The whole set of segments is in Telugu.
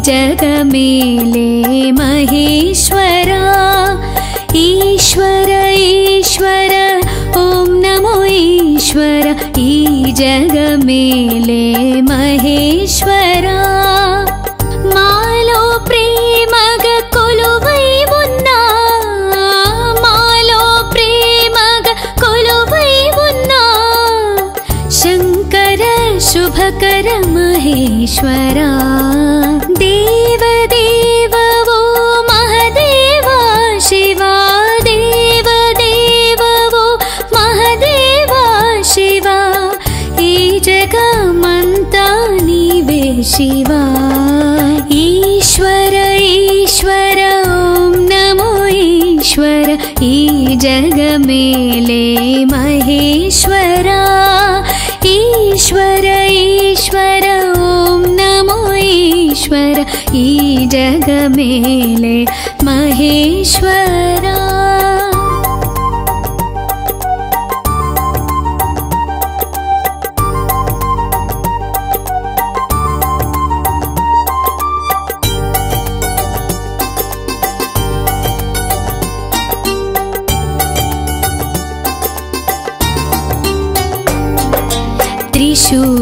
जगमेले महेश्वरा ईश्वर ईश्वर ॐ नमो ईश्वर ई जगमेले महेश्वरा मालो प्रेमग कोलुवै उन्ना मालो प्रेमग कोलुवै उन्ना शंकर शुभकर महेश्वरा देव देव वो महदेवा शिवा देव देव वो महदेवा शिवा ई जगमंता नीवे शिवा ईश्वर ईश्वर ॐ नमो ईश्वर ई जगमेले महेश्वरा ईश्वर ईश्वर ॐ नमो ईश्वर ई जगमेले महेश्वरा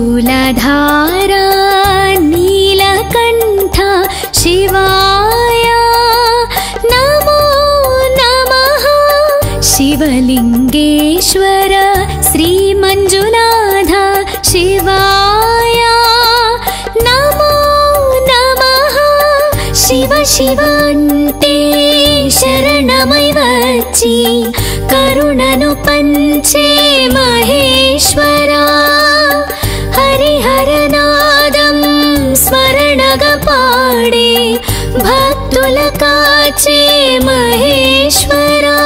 त्रिशूलधारा नीलकण्ठ शिवाय नमो नमः शिवलिंगेश्वर श्रीमंजुनाथ शिवाय नमो नमः शिव शिव अंटे शरणमై వచ్చి కరుణను పంచే మహేశ్వరా హరిహరనాదం స్మరణగా పాడే భక్తుల కాచే మహేశ్వరా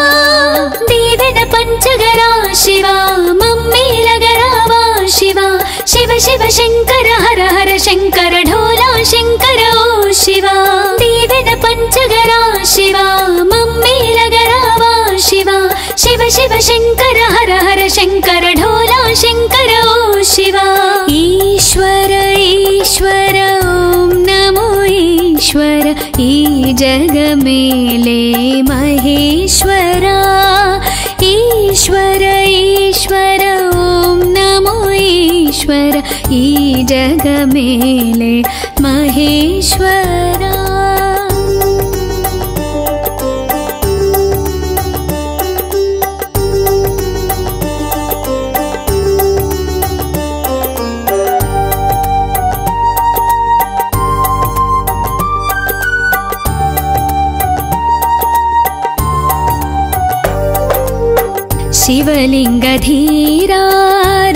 దీవెన పంచగరా శివా మమ్మేలగరావా శివా శివ శివ శంకర హర హర శంకర ఢోలా శంకర ఓ శివా దీవెన పంచగరా శివా మమ్మేలగరావా శివా శివ శివ శంకర హర హర శంకర ఢోలా శంకర ఓ శివా ఈశ్వర ఈశ్వర ఓం నమో ఈశ్వర ఈ జగమేలే మహేశ్వరా ఈశ్వర ఈశ్వర ఓం నమో ఈశ్వర ఈ జగమేలే మహేశ్వరా शिवलिंगधीरा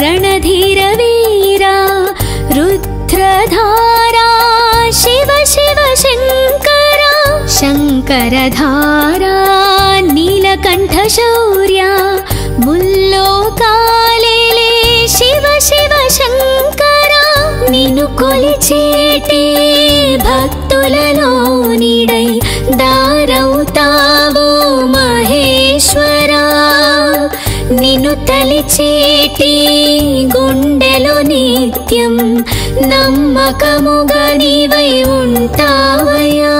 रणधीर वीरा रुद्रधारा शिव शिव शंकरा शंकरधारा नीलकंठ शौर्या मुल्लोकालेले शिव शिव शंकरा निनु कोलिचेटे भक्तुలలో నీడై దారవుతావో మహేశ్వరా నిన్ను తలిచేటి గుండెలో నిత్యం నమ్మకముగా నీవై ఉంటావయ్యా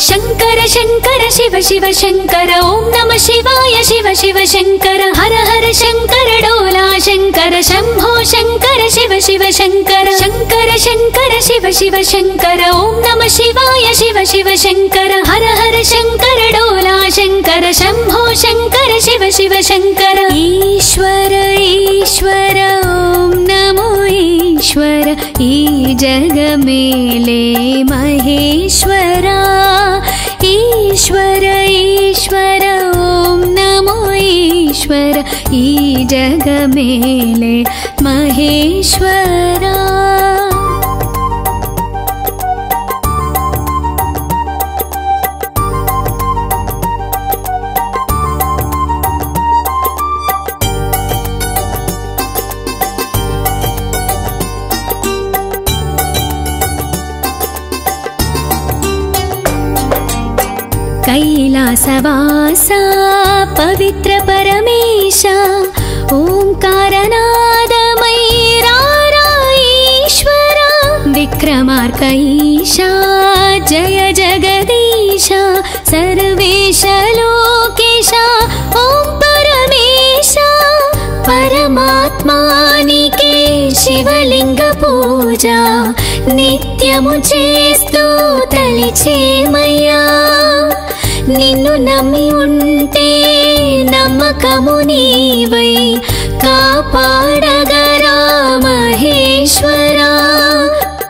శంకర శంకర శివ శివ శంకర ఓం నమ శివాయ శివ శివ శంకర హర హర శంకర డోలా శంకర శంభో శంకర శివ శివ శంకర శంకర శంకర శివ శివ శంకర ఓం నమ శివాయ శివ శివ శంకర హర హర శంకర డోలా శంకర శంభో శంకర శివ శివ శంకర ఈశ్వర ఈశ్వర ఓం నమో ఈశ్వర ఈ జగమేలే మహేశ్వరా ఈశ్వర ఈశ్వర ఓం నమో ఈశ్వర ఈ జగమేలే మహేశ్వరా कैलासवासा पवित्र परमेश ओंकारनादमयी रारा ईश्वरा विक्रमादित्य द्वारकईशा जय जगदीश सर्वेश लोकेशा ॐ परमेशा परमात्मानिके शिवलिंग पूजा नित्यमु चेस्तू तलिचेमయ్యా నిన్ను నమ్మి ఉంటే నమ్మకము నీవై కాపాడగరా మహేశ్వరా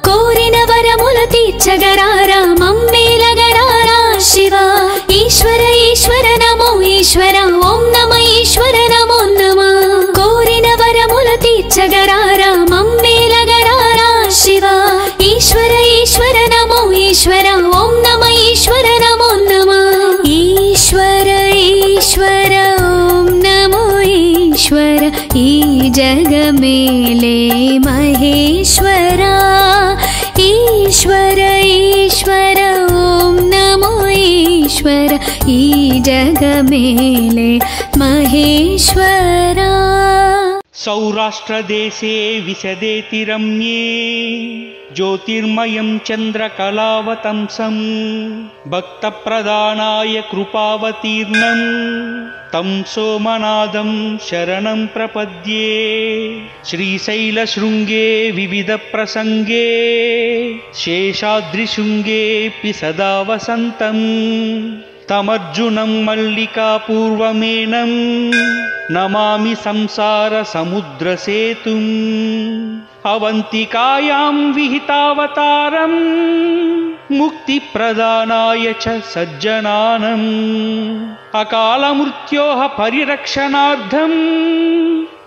కోరిన వరముల తీర్చగరారా మమ్మేలగరారా శివ ఈశ్వర ఈశ్వర నమో ఈశ్వర ఓం నమ ఈశ్వర నమో నమ కోరిన వరముల తీర్చగరారా మమ్మేలగరారా శివ ఈశ్వర ఈశ్వర నమో ఈశ్వర ఓం నమ ఈశ్వర నమో నమ ఈశ్వర ఈశ్వర ఓం నమో ఈశ్వర ఈ జగమేలే మహేశ్వరా ఈశ్వర ఈశ్వర ఓం నమో ఈశ్వర ఈ జగమేలే మహేశ్వరా सौराष्ट्रदेशे विशदेति रम्ये ज्योतिर्मयं चन्द्रकलावतंसं भक्तप्रदानाय कृपावतीर्णं तं सोमनाथं शरणं प्रपद्ये श्रीशैलशृङ्गे विविधप्रसङ्गे शेषाद्रिशृङ्गेऽपि सदा वसन्तं तमर्जुनं मल्लिकापूर्वमेनं नमामि संसारसमुद्रसेतुम् अवन्तिकायां विहितावतारं मुक्तिप्रदानाय च सज्जनानम् अकालमृत्योः परिरक्षणार्थं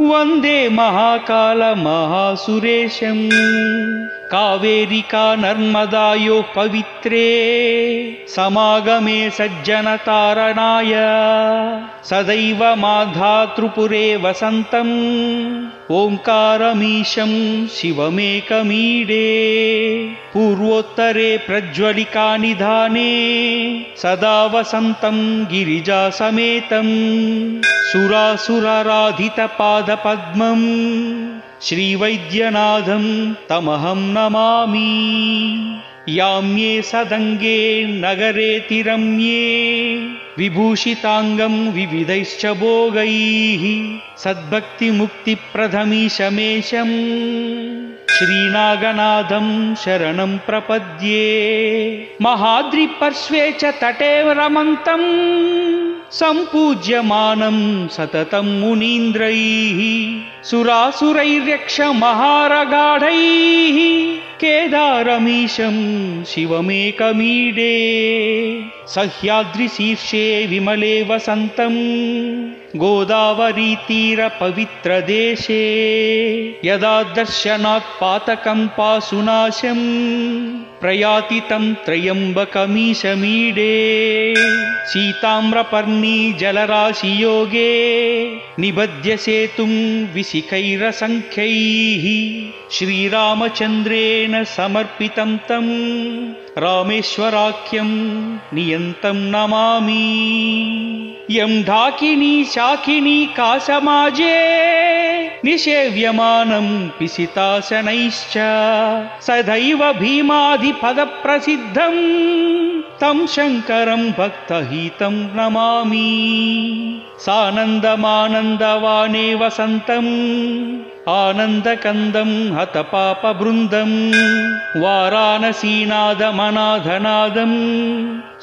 वन्दे महाकालमहासुरेशम् कावेरिका नर्मदायोः पवित्रे समागमे सज्जनतारणाय सदैव माधातृपुरे वसन्तम् ओङ्कारमीशं शिवमेकमीडे पूर्वोत्तरे प्रज्वलिकानिधाने सदा वसन्तं गिरिजासमेतं सुरासुराराधितपादपद्मं श्रीवैद्यनाथं तमहं नमामि याम्ये सदङ्गे नगरेति रम्ये विभूषिताङ्गं विविधैश्च भोगैः सद्भक्तिमुक्तिप्रदमीशमेशं श्रीनागनाथं शरणं प्रपद्ये महाद्रिपर्श्वे च तटे रमन्तं सम्पूज्यमानं सततं मुनीन्द्रैः सुरासुरैर्यक्षमहारगाढैः केदारमीशं शिवमेकमीडे सह्याद्रिशीर्षे विमले वसन्तं गोदावरीतीरपवित्रदेशे यदा दर्शनात् पातकं पाशुनाशं प्रयाति तं त्र्यम्बकमीशमीडे सीताम्रपर्णी जलराशियोगे निबध्य सेतुं विशिखैरसङ्ख्यैः श्रीरामचन्द्रेण समर्पितं तं रामेश्वराख्यं नियन्तं नमामि यं ढाकिनी शाकिनी कासमाजे निषेव्यमानं पिसितासनैश्च सदैव भीमादिपदप्रसिद्धं तं शङ्करं भक्तहितं नमामि सानन्दमानन्दवाने वसन्तम् आनन्दकन्दं हतपापबृन्दं वाराणसीनादमनाथनादं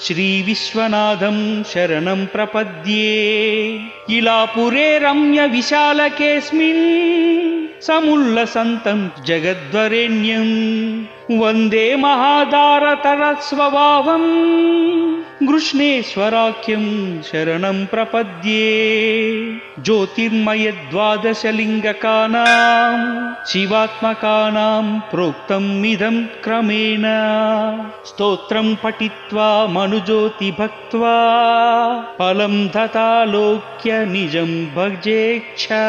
श्रीविश्वनाथं शरणं प्रपद्ये इलापुरे रम्यविशालकेऽस्मिन् समुल्लसन्तं जगद्वरेण्यं वन्दे महादारतरस्वभावं गृष्णेश्वराख्यं शरणं प्रपद्ये ज्योतिर्मयद्वादशलिङ्गकानां शिवात्मकानां प्रोक्तम् इदं क्रमेण स्तोत्रं पठित्वा मनुज्योति भक्त्वा फलं तथालोक्य निजं भजेच्छा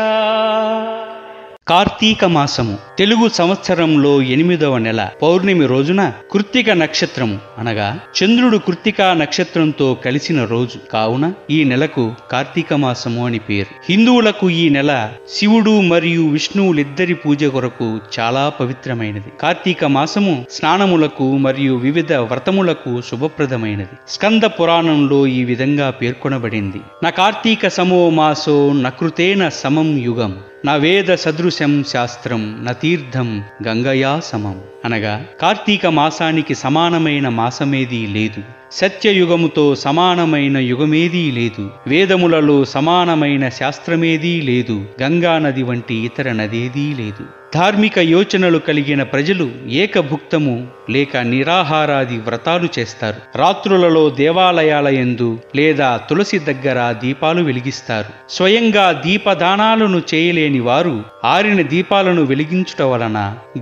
कार्तीक मासము తెలుగు సంవత్సరంలో 8వ నెల పౌర్ణమి రోజున కృత్తిక నక్షత్రము అనగా చంద్రుడు కృత్తికా నక్షత్రంతో కలిసిన రోజు కావున ఈ నెలకు కార్తీక మాసము అని పేరు. హిందువులకు ఈ నెల శివుడు మరియు విష్ణువులిద్దరి పూజ కొరకు చాలా పవిత్రమైనది. కార్తీక మాసము స్నానములకు మరియు వివిధ వ్రతములకు శుభప్రదమైనది. స్కంద పురాణంలో ఈ విధంగా పేర్కొనబడింది. న కార్తీక సమో మాసో నకృతేన సమం యుగం నా వేద సదృశం శాస్త్రం న తీర్థం గంగయా సమం అనగా కార్తీక మాసానికి సమానమైన మాసమేదీ లేదు, సత్యయుగముతో సమానమైన యుగమేదీ లేదు, వేదములలో సమానమైన శాస్త్రమేదీ లేదు, గంగా నది వంటి ఇతర నదేదీ లేదు. ధార్మిక యోచనలు కలిగిన ప్రజలు ఏకభుక్తము లేక నిరాహారాది వ్రతాలు చేస్తారు. రాత్రులలో దేవాలయాల యందు లేదా తులసి దగ్గర దీపాలు వెలిగిస్తారు. స్వయంగా దీపదానాలను చేయలేని వారు ఆరిన దీపాలను వెలిగించుట వలన,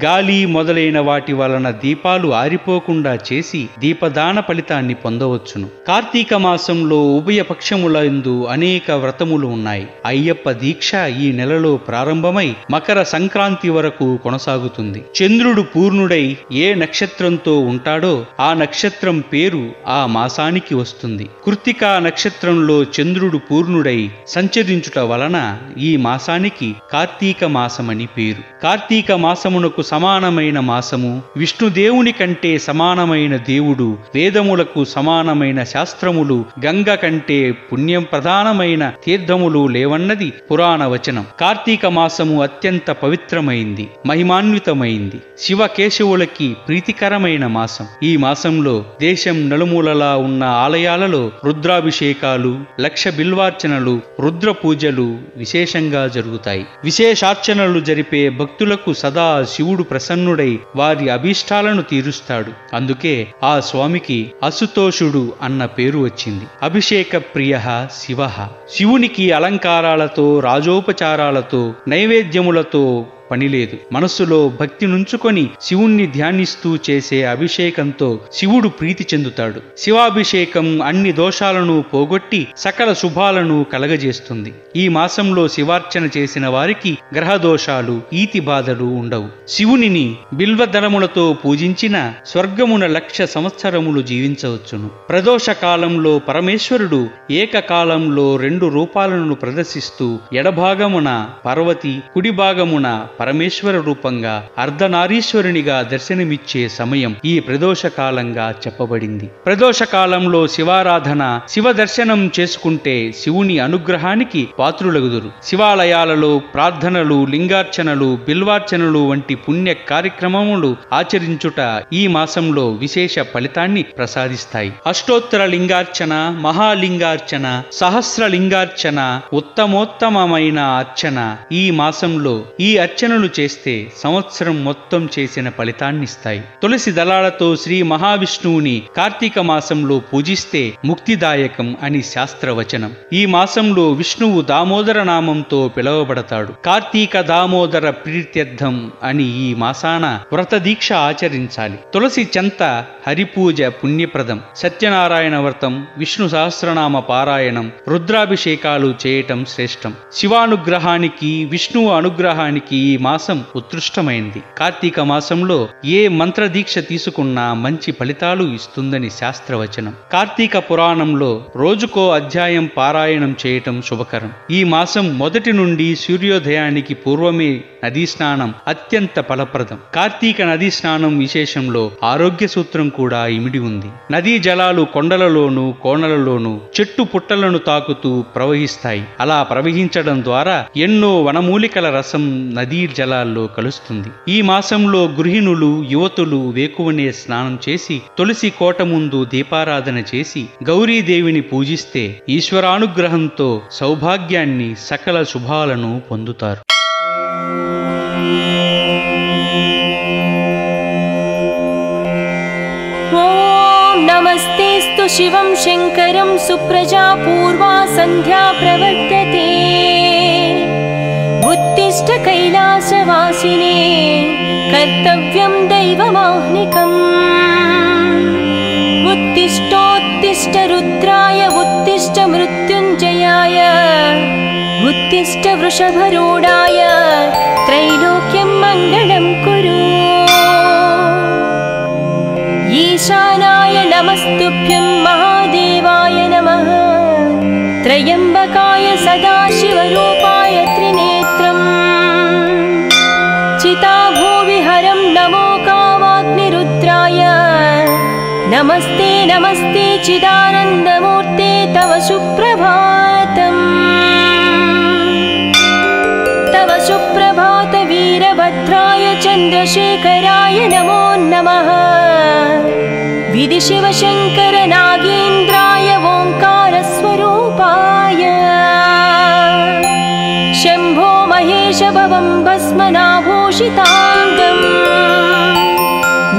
గాలి మొదలైన వాటి వలన దీపాలు ఆరిపోకుండా చేసి దీపదాన ఫలితాన్ని పొందవచ్చును. కార్తీక మాసంలో ఉభయ పక్షములందు అనేక వ్రతములు ఉన్నాయి. అయ్యప్ప దీక్ష ఈ నెలలో ప్రారంభమై మకర సంక్రాంతి వరకు కొనసాగుతుంది. చంద్రుడు పూర్ణుడై ఏ నక్షత్రంతో ఉంటాడో ఆ నక్షత్రం పేరు ఆ మాసానికి వస్తుంది. కృత్తికా నక్షత్రంలో చంద్రుడు పూర్ణుడై సంచరించుట వలన ఈ మాసానికి కార్తీక మాసమని పేరు. కార్తీక మాసమునకు సమానమైన మాసము, విష్ణుదేవుని కంటే సమానమైన దేవుడు, వేదములకు సమానమైన శాస్త్రములు, గంగ కంటే పుణ్యం ప్రధానమైన తీర్థములు లేవన్నది పురాణ వచనం. కార్తీక మాసము అత్యంత పవిత్రమైంది, మహిమాన్వితమైంది, శివకేశవులకి ప్రీతికరమైన మాసం. ఈ మాసంలో దేశం నలుమూలలా ఉన్న ఆలయాలలో రుద్రాభిషేకాలు, లక్ష బిల్వార్చనలు, రుద్ర పూజలు విశేషంగా జరుగుతాయి. విశేషార్చనలు జరిపే భక్తులకు సదా శివుడు ప్రసన్నుడై వారి అభీష్టాలను తీరుస్తాడు. అందుకే ఆ స్వామికి అసుతోషుడు అన్న పేరు వచ్చింది. అభిషేక ప్రియ శివ. శివునికి అలంకారాలతో, రాజోపచారాలతో, నైవేద్యములతో పనిలేదు. మనస్సులో భక్తి నుంచుకొని శివుణ్ణి ధ్యానిస్తూ చేసే అభిషేకంతో శివుడు ప్రీతి చెందుతాడు. శివాభిషేకం అన్ని దోషాలను పోగొట్టి సకల శుభాలను కలగజేస్తుంది. ఈ మాసంలో శివార్చన చేసిన వారికి గ్రహ దోషాలు, ఈతి బాధలు ఉండవు. శివునిని బిల్వదళములతో పూజించిన స్వర్గమున 1,00,000 సంవత్సరములు జీవించవచ్చును. ప్రదోష కాలంలో పరమేశ్వరుడు ఏకకాలంలో 2 రూపాలను ప్రదర్శిస్తూ ఎడభాగమున పార్వతి, కుడి భాగమున పరమేశ్వర రూపంగా అర్ధనారీశ్వరునిగా దర్శనమిచ్చే సమయం ఈ ప్రదోష కాలంగా చెప్పబడింది. ప్రదోష కాలంలో శివారాధన, శివ దర్శనం చేసుకుంటే శివుని అనుగ్రహానికి పాత్రులగుదురు. శివాలయాలలో ప్రార్థనలు, లింగార్చనలు, బిల్వార్చనలు వంటి పుణ్య కార్యక్రమములు ఆచరించుట ఈ మాసంలో విశేష ఫలితాన్ని ప్రసాదిస్తాయి. అష్టోత్తర లింగార్చన, మహాలింగార్చన, సహస్రలింగార్చన, ఉత్తమోత్తమమైన అర్చన ఈ మాసంలో ఈ అర్చనలు చేస్తే సంవత్సరం మొత్తం చేసిన ఫలితాన్నిస్తాయి. తులసి దళాలతో శ్రీ మహావిష్ణువుని కార్తీక మాసంలో పూజిస్తే ముక్తిదాయకం అని శాస్త్రవచనం. ఈ మాసంలో విష్ణువు దామోదర నామంతో పిలువబడతాడు. కార్తీక దామోదర ప్రీత్యర్థం అని ఈ మాసాన వ్రత దీక్ష ఆచరించాలి. తులసి చెంత హరిపూజ పుణ్యప్రదం. సత్యనారాయణ వ్రతం, విష్ణు సహస్రనామ పారాయణం, రుద్రాభిషేకాలు చేయటం శ్రేష్టం. శివానుగ్రహానికి, విష్ణువు అనుగ్రహానికి ఈ మాసం ఉత్కృష్టమైంది. కార్తీక మాసంలో ఏ మంత్ర దీక్ష తీసుకున్నా మంచి ఫలితాలు ఇస్తుందని శాస్త్రవచనం. కార్తీక పురాణంలో రోజుకో అధ్యాయం పారాయణం చేయటం శుభకరం. ఈ మాసం మొదటి నుండి సూర్యోదయానికి పూర్వమే నదీ స్నానం అత్యంత ఫలప్రదం. కార్తీక నదీ స్నానం విశేషంలో ఆరోగ్య సూత్రం కూడా ఇమిడి ఉంది. నదీ జలాలు కొండలలోనూ, కోనలలోనూ, చెట్టు పుట్టలను తాకుతూ ప్రవహిస్తాయి. అలా ప్రవహించడం ద్వారా ఎన్నో వనమూలికల రసం నదీ జలాల్లో కలుస్తుంది. ఈ మాసంలో గృహిణులు, యువతులు వేకువనే స్నానం చేసి తులసి కోట ముందు దీపారాధన చేసి గౌరీదేవిని పూజిస్తే ఈశ్వరానుగ్రహంతో సౌభాగ్యాన్ని, సకల శుభాలను పొందుతారు. ఓం నమస్తేస్తు శివం శంకరం సుప్రజా పూర్వా సంధ్యా ప్రవర్తతే ఉత్తిష్ట కైలాసవాసినే కర్తవ్యం దైవమాహ్నికం ఉత్తిష్టోత్తిష్ట రుద్రాయ ఉత్తిష్ట మృత్యుంజయాయ ఉత్తిష్ట వృషభరూఢాయ త్రైలోక్యం मङ्गलं कुरु। ईशानाय नमस्तुभ्यं महादेवाय नमः। त्रयम्बकाय सदाशिवरूपाय त्रिनेत्रम् चिताभूविहरं नमो कावाग्निरुद्राय। नमस्ते नमस्ते चिदानन्दमूर्ते तव सुप्रभातम्। तव सुप्रभात वीरभद्राय चन्द्रशेखराय नमो नमः। विधिशिवशङ्कर नागेन्द्राय ओङ्कारस्वरूपाय। शम्भो महेश भवं भस्मनाभूषिताङ्गम्।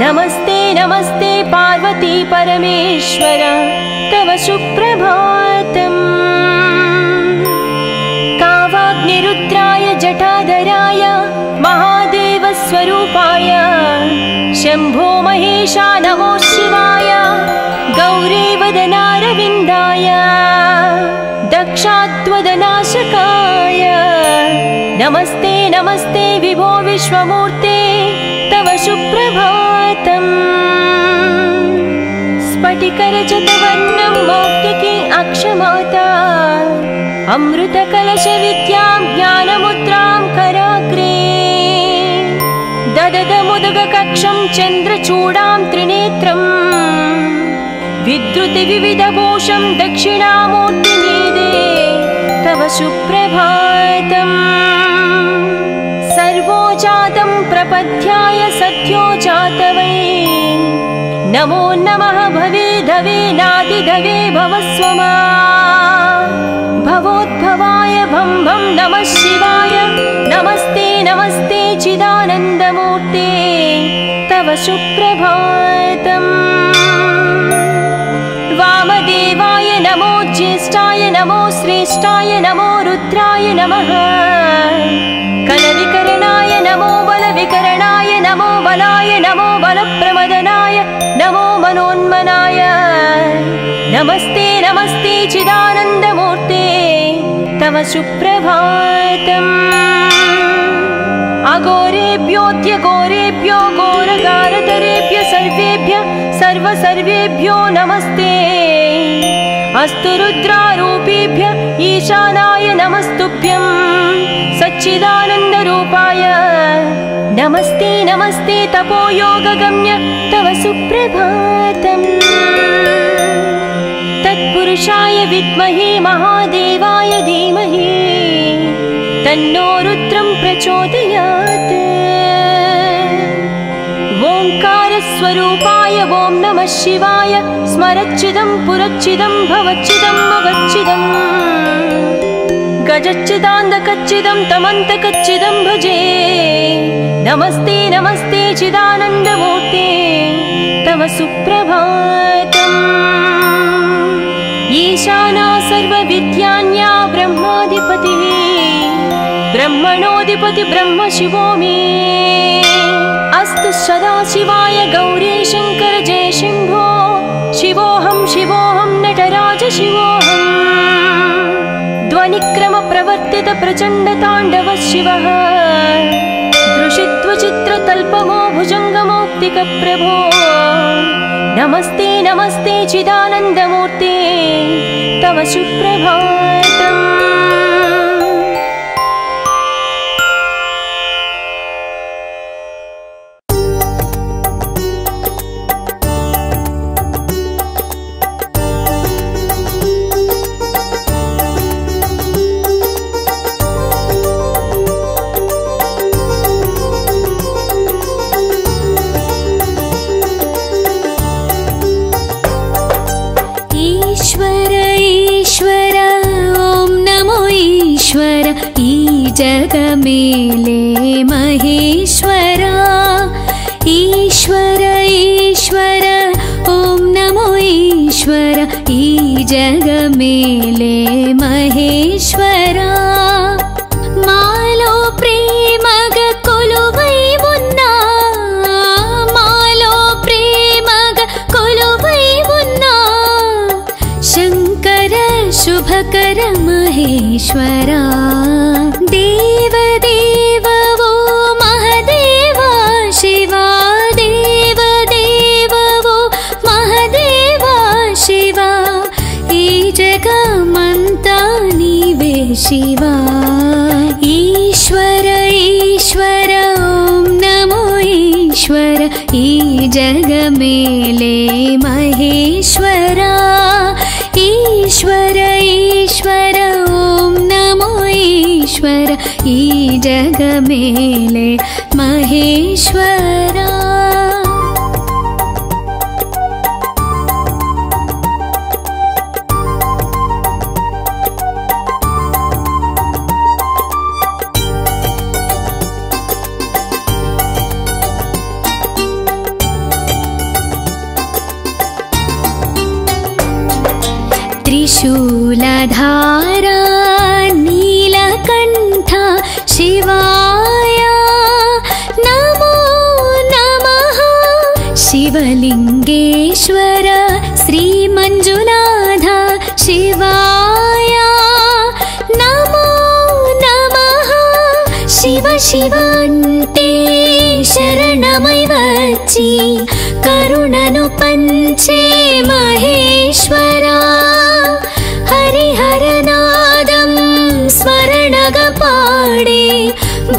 नमस्ते नमस्ते पार्वती परमेश्वर तव सुप्रभातम्। कावाग्निरुद्राय जटाधराय महादेवस्वरूपाय। शम्भो महेशा नमो शिवाय गौरीवदनारविन्दाय दक्षात्वदनाशकाय। नमस्ते नमस्ते विभो विश्वमूर्ते तव सुप्रभातम्। स्फटिकरजतवर्णं मौक्तिकी अक्षमाता। अमृतकलशविद्यां ज्ञानमुद्रां कराग्रे। दददमुदगकक्षं चन्द्रचूडां त्रिनेत्रम्। विद्रुतिविविधभूषं दक्षिणामूर्तिमीदे तव सुप्रभातम्। सर्वो जातं प्रपद्याय सत्यो जातवै। नमो नमः भवे धवे नादिधवे भवस्वमा। भवोद्भवाय भं भं नमः शिवाय। नमस्ते नमस्ते चिदानन्दमूर्ते तव सुप्रभातम्। वामदेवाय नमो ज्येष्ठाय नमो श्रेष्ठाय नमो रुद्राय नमः। कलविकरणाय नमो बलविकरणाय नमो बलाय नमो बलप्रमदनाय नमो मनोन्मनाय। नमस्ते नमस्ते चिदानन्दमूर्ते तव सुप्रभातम्। अघोरेभ्योऽद्यघोरेभ्यो घोरगारतरेभ्य सर्वेभ्यो नमस्ते। अस्तु रुद्रारूपेभ्य ईशानाय नमस्तुभ्यं सच्चिदानन्दरूपाय। नमस्ते नमस्ते तपोयोगगम्य तव सुप्रभातम्। तत्पुरुषाय विद्महे महादेवाय धीमहि तन्नो रुद्रं प्रचोदयात्। ओङ्कारस्वरूपाय ॐ नमः शिवाय। स्मरच्चिदं पुरच्चिदं भवच्चिदं मगच्चिदम्। गजच्चिदान्दकच्चिदं तमन्तकच्चिदं भजे। नमस्ते नमस्ते चिदानन्दमूर्ते तव सुप्रभातम्। ईशाना सर्वविद्यान्या ब्रह्माधिपतिः। ब्रह्मणोऽधिपति ब्रह्म शिवो मे। अस्तु सदाशिवाय गौरीशङ्कर जय शम्भो। शिवोऽहं शिवोऽहं नटराज शिवोऽहम्। ध्वनिक्रमप्रवर्तित प्रचण्डताण्डव शिवः। दृशित्वचित्रतल्पमो भुजङ्गमौक्तिकप्रभो। नमस्ते नमस्ते चिदानन्दमूर्ते तव सुप्रभातम्। जगमेले महेश्वरा। ईश्वर ईश्वर ॐ नमो ईश्वर। ई जगमेले महेश्वरा। मालो प्रेमग कोलुवै उन्ना। मालो प्रेमग कोलुवै उन्ना। शङ्कर शुभकर महेश्वरा। देव देव वो महदेव। शिवा ईश्वर ईश्वर ॐ नमो ईश्वर ई जग मेले महेश्वरा ईश्वर ईश्वर ॐ नमो ईश्वर ई जग मेले महेश्वरा त्रिशूलधारा नीलकण्ठ शिवाय नमो नमः शिवलिङ्गेश्वर श्रीमञ्जुनाथ शिवाय नमो नमः शिव शिव अन्टे शरणमै వచ్చి కరుణను పంచే మహేశ్వరా హరిహరనాదం స్మరణగా పాడే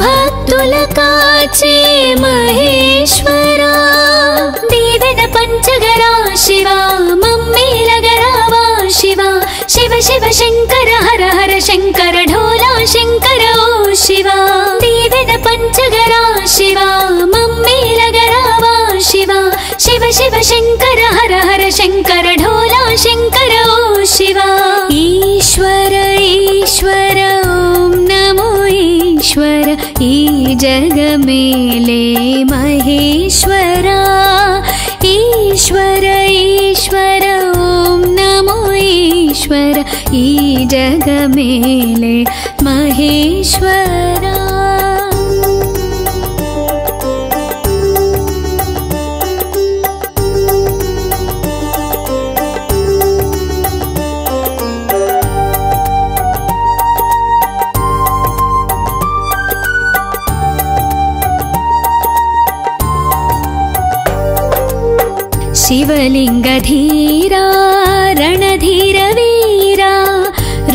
భక్తుల కాచే మహేశ్వరా దేవన పంచగరా శివ మమ్మేలగరావా శివ శివ శివ శంకర హర హర శంకర ఢోలా శంకర ఓ శివ దేవన పంచగరా శివ మమ్మేలగరావా శివ శివ శివ శంకర హర హర శంకర ఢోలా శంకర ఓ శివ ఈశ్వర ఈశ్వర ఓం నమో ఈశ్వర ఈ జగ మేలే మహేశ్వరా ఈశ్వర ఈశ్వర ఓం నమో ఈశ్వర ఈ జగ మేలే మహేశ్వరా शिवलिंगधीरा रणधीर वीरा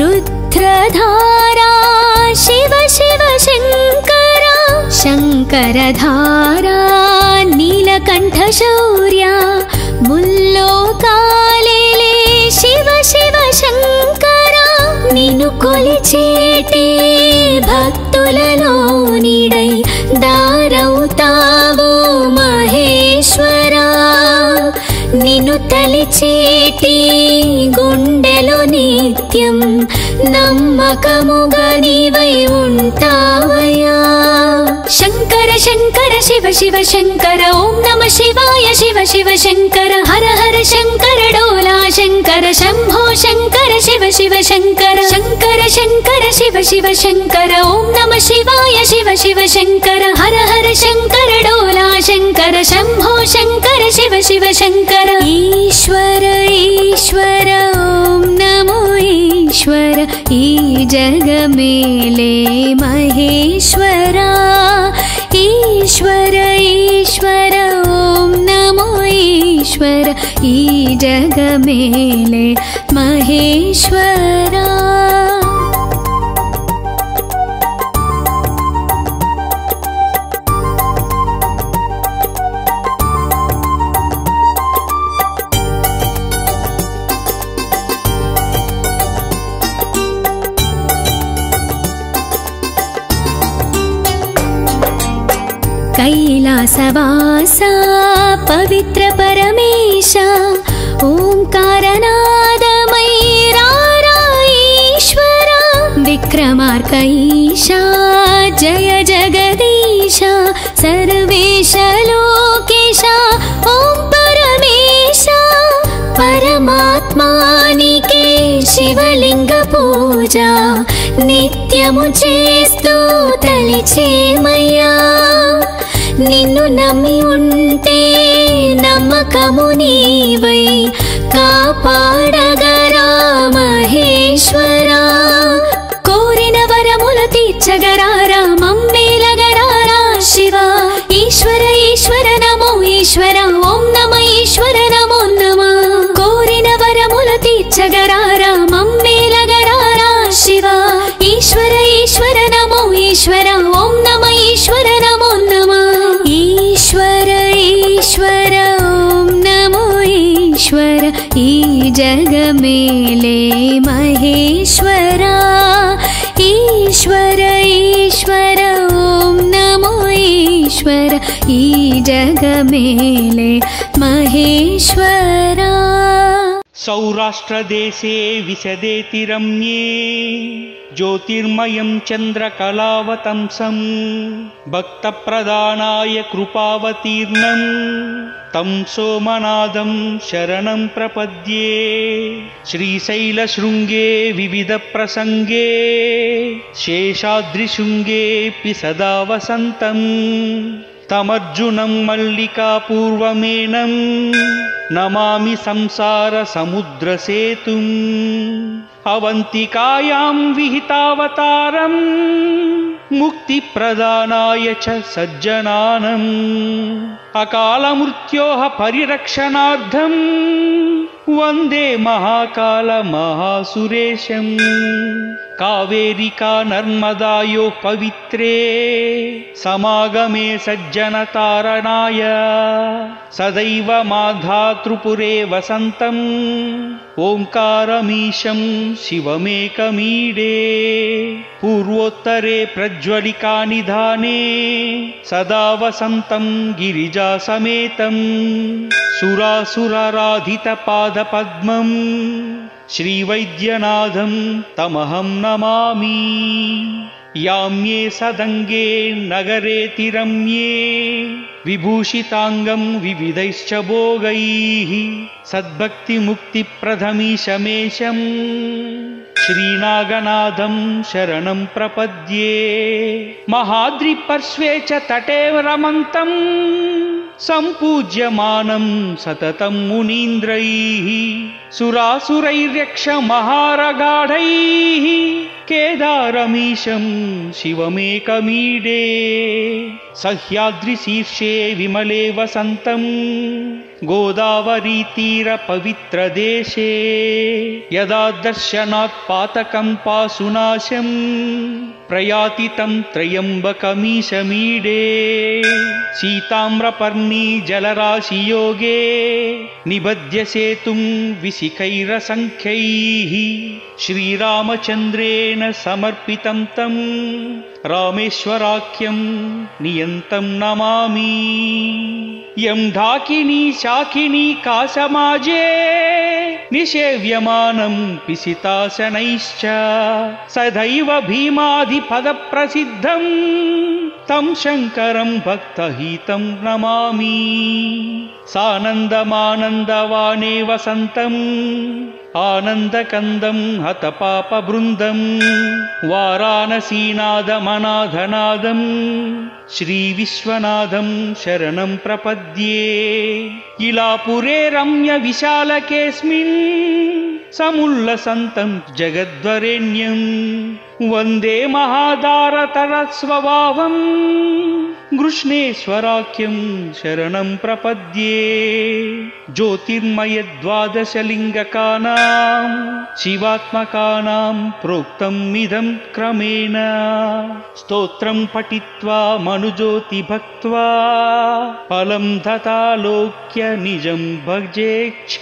रुद्रधारा शिव शिव शंकरा शंकरधारा नीलकंठ शौर्या मुल्लोकालेले शिव शिव शंकरा निन्नु कोलिचेटे भक्तुలలో నీడై దారవుతావు మహేశ్వరా నిన్ను తలిచేటి గుండెలో నిత్యం నమ్మకముగా నీవై ఉంటావయ్యా శంకర శంకర శివ శివ శంకర ఓం నమ శివాయ శివ శివ శంకర హర హర శంకర డోలా శంకర శంభో శంకర శివ శివ శంకర శంకర శంకర శివ శివ శంకర ఓం నమ శివాయ శివ శివ శంకర హర హర శంకర డోలా శంకర శంభో శంకర శివ శివ శంకర ఈశ్వర ఈశ్వర ఓం నమో ఈశ్వర ఈ జగ మేలే మహేశ్వరా ఈశ్వర ఈశ్వర ఓం నమో ఈశ్వర ఈ జగ మేలే మహేశ్వరా कैलासवासा पवित्र परमेश ओंकारनादमयीरा ईश्वरा विक्रमार्कईशा जय जगदीश सर्वेश लोकेश ओं परमेश परमात्मानिके शिवलिंग पूजा नित्यमु चेस्तू तलिचेमయ్యా నిన్ను నమ్మి ఉంటే నమ్మకము నీవై కాపాడగరా మహేశ్వరా కోరిన వరములు తీర్చగరారా మమ్మేలగరారా శివ ఈశ్వర ఈశ్వర నమో ఈశ్వర ఓం నమ ఈశ్వర నమో నమ కోరిన వరములు తీర్చగరారా మమ్మేలగరారా శివ ईश्वर ॐ नमः ईश्वर नमो नमः ईश्वर ईश्वर ॐ नमो ईश्वर ई जग मेले महेश्वरा ईश्वर ईश्वर ॐ नमो ईश्वर ई जग मेले महेश्वरा सौराष्ट्रदेशे विशदेति रम्ये ज्योतिर्मयं चन्द्रकलावतंसं भक्तप्रदानाय कृपावतीर्णं तं सोमनाथं शरणं प्रपद्ये श्रीशैलशृङ्गे विविधप्रसङ्गे शेषाद्रिशृङ्गेऽपि सदा वसन्तं तमर्जुनं मल्लिकापूर्वमेनं नमामि संसारसमुद्रसेतुम् अवन्तिकायां विहितावतारं मुक्तिप्रदानाय च सज्जनानाम् अकालमृत्योः परिरक्षणार्थं वन्दे महाकालमहासुरेशम् कावेरिका नर्मदायोः पवित्रे समागमे सज्जनतारणाय सदैव माधातृपुरे वसन्तम् ओङ्कारमीशं शिवमेकमीडे पूर्वोत्तरे प्रज्वलिकानिधाने सदा वसन्तं गिरिजासमेतं सुरासुराराधितपादपद्मं श्रीवैद्यनाथं तमहं नमामि याम्ये सदङ्गे नगरेति रम्ये विभूषिताङ्गं विविधैश्च भोगैः सद्भक्तिमुक्तिप्रदमीशमेशं श्रीनागनाथं शरणं प्रपद्ये महाद्रिपर्श्वे च तटे रमन्तं सम्पूज्यमानं सततं मुनीन्द्रैः सुरासुरैर्यक्षमहारगाढैः केदारमीशं शिवमेकमीडे सह्याद्रिशीर्षे विमले वसन्तं गोदावरीतीरपवित्रदेशे यदा दर्शनात् पातकं पाशुनाशं प्रयाति तं त्र्यम्बकमीशमीडे सीताम्रपर्णी जलराशियोगे निबध्य सेतुं विशिखैरसङ्ख्यैः श्रीरामचन्द्रेण समर्पितं तं रामेश्वराख्यं नियन्तं नमामि यं ढाकिनी शाकिनी कासमाजे निषेव्यमानं पिसितासनैश्च सदैव भीमादिपदप्रसिद्धं तं शङ्करं भक्तहितं नमामि सानन्दमानन्दवाने वसन्तम् आनन्दकन्दं हतपापवृन्दं वाराणसीनादमनाथनादं श्रीविश्वनाथं शरणं प्रपद्ये इलापुरे रम्यविशालकेऽस्मिन् समुल्लसन्तं जगद्वरेण्यं वन्दे महादारतरस्वभावं कृष्णेश्वराख्यं शरणं प्रपद्ये ज्योतिर्मयद्वादशलिङ्गकानां शिवात्मकानां प्रोक्तमिदं क्रमेण स्तोत्रं पठित्वा मनुज्योति भक्त्वा फलं तथालोक्य निजं भजेच्छ।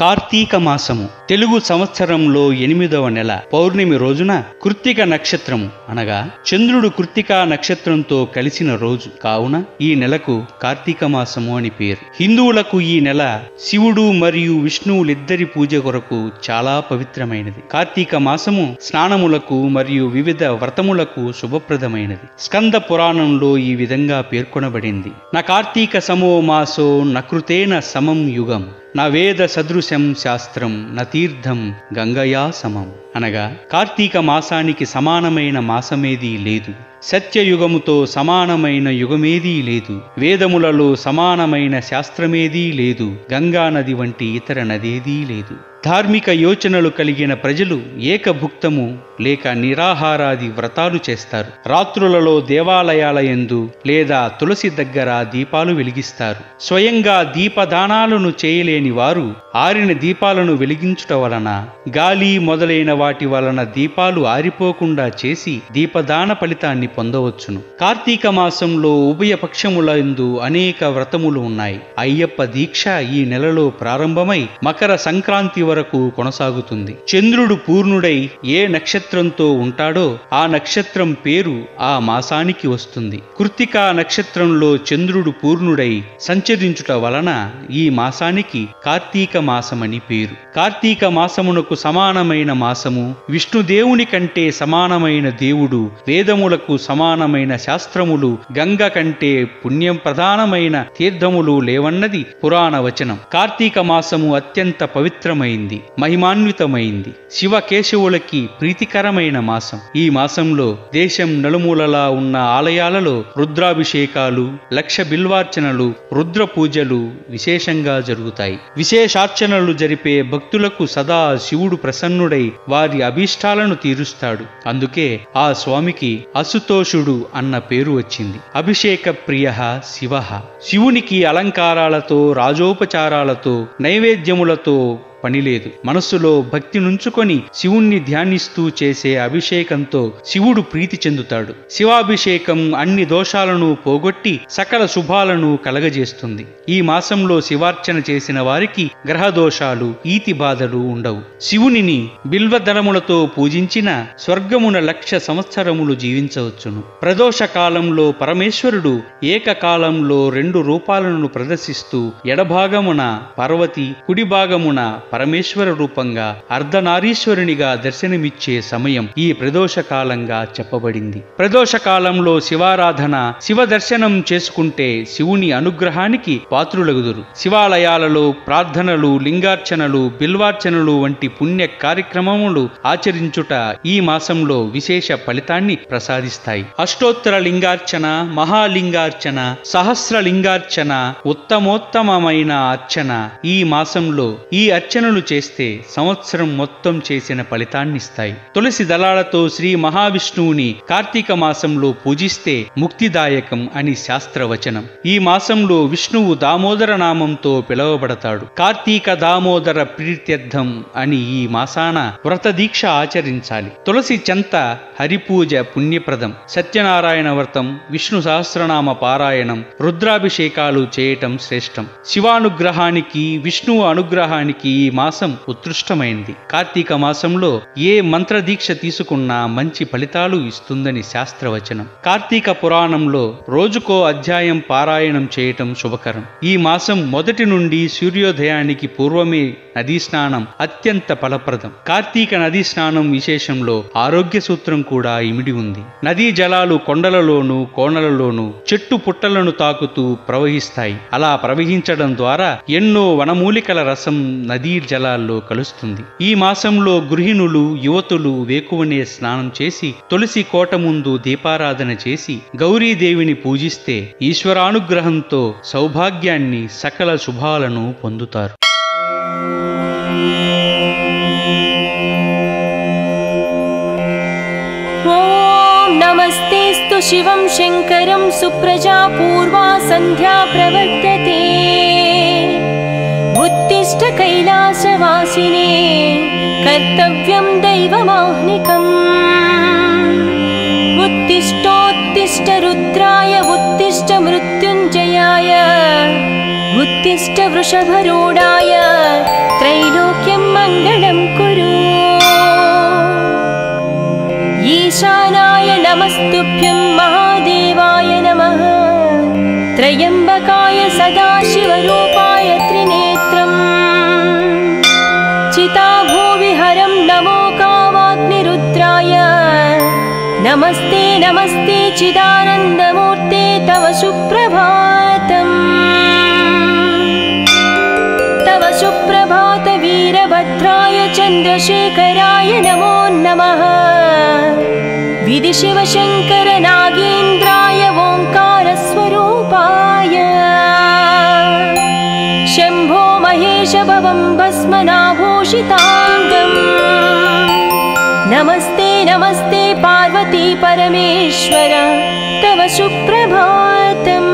కార్తీక మాసము తెలుగు సంవత్సరంలో 8వ నెల పౌర్ణమి రోజున కృత్తిక నక్షత్రము అనగా చంద్రుడు కృత్తికా నక్షత్రంతో కలిసిన రోజు కావున ఈ నెలకు కార్తీక మాసము అని పేరు. హిందువులకు ఈ నెల శివుడు మరియు విష్ణువులిద్దరి పూజ కొరకు చాలా పవిత్రమైనది. కార్తీక మాసము స్నానములకు మరియు వివిధ వ్రతములకు శుభప్రదమైనది. స్కంద పురాణంలో ఈ విధంగా పేర్కొనబడింది. న కార్తీక సమో మాసో నకృతేన సమం యుగం నా వేద సదృశం శాస్త్రం న తీర్థం గంగయా సమం అనగా కార్తీక మాసానికి సమానమైన మాసమేదీ లేదు, సత్యయుగముతో సమానమైన యుగమేదీ లేదు, వేదములలో సమానమైన శాస్త్రమేదీ లేదు, గంగా నది వంటి ఇతర నదేదీ లేదు. ధార్మిక యోచనలు కలిగిన ప్రజలు ఏకభుక్తము లేక నిరాహారాది వ్రతాలు చేస్తారు. రాత్రులలో దేవాలయాల యందు లేదా తులసి దగ్గర దీపాలు వెలిగిస్తారు. స్వయంగా దీపదానాలను చేయలేని వారు ఆరిన దీపాలను వెలిగించుట వలన, గాలి మొదలైన వాటి వలన దీపాలు ఆరిపోకుండా చేసి దీపదాన ఫలితాన్ని పొందవచ్చును. కార్తీక మాసంలో ఉభయ పక్షములందు అనేక వ్రతములు ఉన్నాయి. అయ్యప్ప దీక్ష ఈ నెలలో ప్రారంభమై మకర సంక్రాంతి వరకు కొనసాగుతుంది. చంద్రుడు పూర్ణుడై ఏ నక్షత్రంతో ఉంటాడో ఆ నక్షత్రం పేరు ఆ మాసానికి వస్తుంది. కృత్తికా నక్షత్రంలో చంద్రుడు పూర్ణుడై సంచరించుట వలన ఈ మాసానికి కార్తీక మాసమని పేరు. కార్తీక మాసమునకు సమానమైన మాసము, విష్ణుదేవుని కంటే సమానమైన దేవుడు, వేదములకు సమానమైన శాస్త్రములు, గంగ కంటే పుణ్యం ప్రధానమైన తీర్థములు లేవన్నది పురాణ వచనం. కార్తీక మాసము అత్యంత పవిత్రమైంది, మహిమాన్వితమైంది, శివకేశవులకి ప్రీతికరమైన మాసం. ఈ మాసంలో దేశం నలుమూలలా ఉన్న ఆలయాలలో రుద్రాభిషేకాలు, లక్ష బిల్వార్చనలు, రుద్ర పూజలు విశేషంగా జరుగుతాయి. విశేషార్చనలు జరిపే భక్తులకు సదా శివుడు ప్రసన్నుడై వారి అభీష్టాలను తీరుస్తాడు. అందుకే ఆ స్వామికి అసుతోషుడు అన్న పేరు వచ్చింది. అభిషేక ప్రియ శివ. శివునికి అలంకారాలతో, రాజోపచారాలతో, నైవేద్యములతో పనిలేదు. మనస్సులో భక్తి నుంచుకొని శివుణ్ణి ధ్యానిస్తూ చేసే అభిషేకంతో శివుడు ప్రీతి చెందుతాడు. శివాభిషేకం అన్ని దోషాలను పోగొట్టి సకల శుభాలను కలగజేస్తుంది. ఈ మాసంలో శివార్చన చేసిన వారికి గ్రహ దోషాలు, ఈతి బాధలు ఉండవు. శివునిని బిల్వదళములతో పూజించిన స్వర్గమున 1,00,000 సంవత్సరములు జీవించవచ్చును. ప్రదోష కాలంలో పరమేశ్వరుడు ఏకకాలంలో 2 రూపాలను ప్రదర్శిస్తూ ఎడభాగమున పార్వతి, కుడి భాగమున పరమేశ్వర రూపంగా అర్ధనారీశ్వరునిగా దర్శనమిచ్చే సమయం ఈ ప్రదోష కాలంగా చెప్పబడింది. ప్రదోష కాలంలో శివారాధన, శివ దర్శనం చేసుకుంటే శివుని అనుగ్రహానికి పాత్రులగుదురు. శివాలయాలలో ప్రార్థనలు, లింగార్చనలు, బిల్వార్చనలు వంటి పుణ్య కార్యక్రమములు ఆచరించుట ఈ మాసంలో విశేష ఫలితాన్ని ప్రసాదిస్తాయి. అష్టోత్తర లింగార్చన, మహాలింగార్చన, సహస్రలింగార్చన, ఉత్తమోత్తమమైన అర్చన ఈ మాసంలో ఈ అర్చనలు చేస్తే సంవత్సరం మొత్తం చేసిన ఫలితాన్నిస్తాయి. తులసి దళాలతో శ్రీ మహావిష్ణువుని కార్తీక మాసంలో పూజిస్తే ముక్తిదాయకం అని శాస్త్రవచనం. ఈ మాసంలో విష్ణువు దామోదర నామంతో పిలువబడతాడు. కార్తీక దామోదర ప్రీత్యర్థం అని ఈ మాసాన వ్రత దీక్ష ఆచరించాలి. తులసి చెంత హరిపూజ పుణ్యప్రదం. సత్యనారాయణ వ్రతం, విష్ణు సహస్రనామ పారాయణం, రుద్రాభిషేకాలు చేయటం శ్రేష్టం. శివానుగ్రహానికి, విష్ణువు అనుగ్రహానికి ఈ మాసం ఉత్కృష్టమైంది. కార్తీక మాసంలో ఏ మంత్ర దీక్ష తీసుకున్నా మంచి ఫలితాలు ఇస్తుందని శాస్త్రవచనం. కార్తీక పురాణంలో రోజుకో అధ్యాయం పారాయణం చేయటం శుభకరం. ఈ మాసం మొదటి నుండి సూర్యోదయానికి పూర్వమే నదీ స్నానం అత్యంత ఫలప్రదం. కార్తీక నదీ స్నానం విశేషంలో ఆరోగ్య సూత్రం కూడా ఇమిడి ఉంది. నదీ జలాలు కొండలలోనూ, కోణలలోనూ, చెట్టు పుట్టలను తాకుతూ ప్రవహిస్తాయి. అలా ప్రవహించడం ద్వారా ఎన్నో వనమూలికల రసం నదీ జలాల్లో కలుస్తుంది. ఈ మాసంలో గృహిణులు, యువతులు వేకువనే స్నానం చేసి తులసి కోట ముందు దీపారాధన చేసి గౌరీదేవిని పూజిస్తే ఈశ్వరానుగ్రహంతో సౌభాగ్యాన్ని, సకల శుభాలను పొందుతారు. ఓం నమస్తేస్తు శివం శంకరం సుప్రజా పూర్వా సంధ్యా ప్రవర్తతే ఉత్తిష్ట కైలాసవాసినే కర్తవ్యం దైవమాహ్నికం ఉత్తిష్టోత్తిష్ట రుద్రాయ ఉత్తిష్ట మృత్యుంజయాయ ఉత్తిష్ట వృషభరూఢాయ త్రైలోక్యం మంగళం కురు ఈశానాయ నమస్తుభ్యం మహాదేవాయ నమః త్రయంబకాయ సదాశివరూపాయ త్రినేత్రం చితాభూవిహరం నమో కామాగ్నిరుద్రాయ నమస్తే నమస్తే చిదానందమూర్తే తవ సుప్రభాతం తవ సుప్రభాత వీరభద్రాయ చంద్రశేఖరాయ నమో నమః విధి శివశంకర నాగేంద్రాయ ఓంకార స్వరూపాయ శంభో మహేశ భవం భస్మనాభో भूषिताङ्गम् नमस्ते नमस्ते पार्वती परमेश्वर तव सुप्रभातम्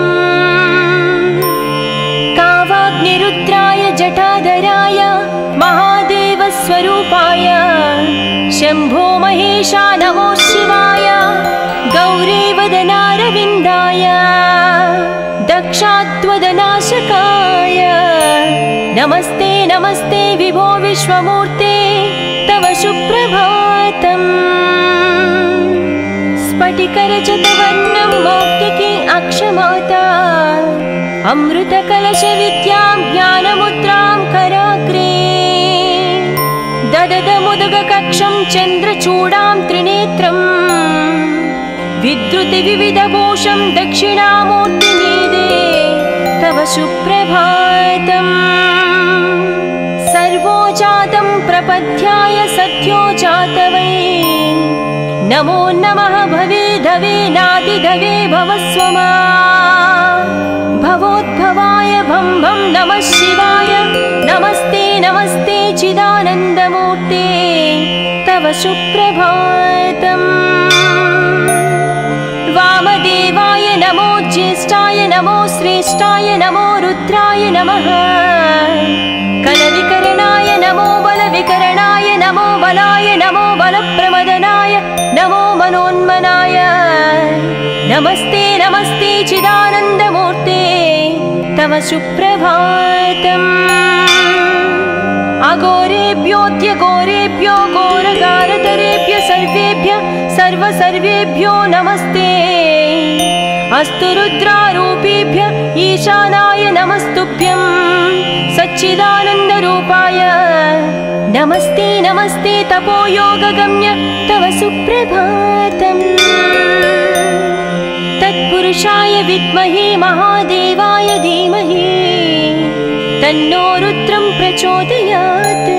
कावाग्निरुद्राय जटाधराय महादेवस्वरूपाय शम्भो महेशा नमो शिवाय गौरीवदनारविन्दाय दक्षात्वदनाशकाय नमस्ते नमस्ते विभो विश्वमूर्ते तव सुप्रभातम् स्फटिकरजतवर्णं मौक्तिकी अक्षमाता अमृतकलशविद्यां ज्ञानमुद्रां कराग्रे दददमुदगकक्षं चन्द्रचूडां त्रिनेत्रम् विद्रुतिविविधभूषं दक्षिणामूर्तिमीदे तव सुप्रभातम् सर्वो जातं प्रपद्याय सत्यो जातवै नमो नमः भवे धवे नादिधवे भवस्वमा भवोद्भवाय भं भं नमः शिवाय नमस्ते नमस्ते चिदानन्दमूर्ते तव सुप्रभातम् वामदेवाय नमो ज्येष्ठाय नमो श्रेष्ठाय नमो रुद्राय नमः कलविकरणाय नमो बलविकरणाय नमो बलाय नमो बलप्रमदनाय नमो मनोन्मनाय नमस्ते नमस्ते चिदानन्दमूर्ते तव सुप्रभातम् अघोरेभ्योऽद्यघोरेभ्यो घोरगारतरेभ्य सर्वेभ्यो नमस्ते अस्तु रुद्रारूपेभ्य ईशानाय नमस्तुभ्यं सच्चिदानन्दरूपाय नमस्ते नमस्ते तपोयोगगम्य तव सुप्रभातम् तत्पुरुषाय विद्महे महादेवाय धीमहि तन्नो रुद्रं प्रचोदयात्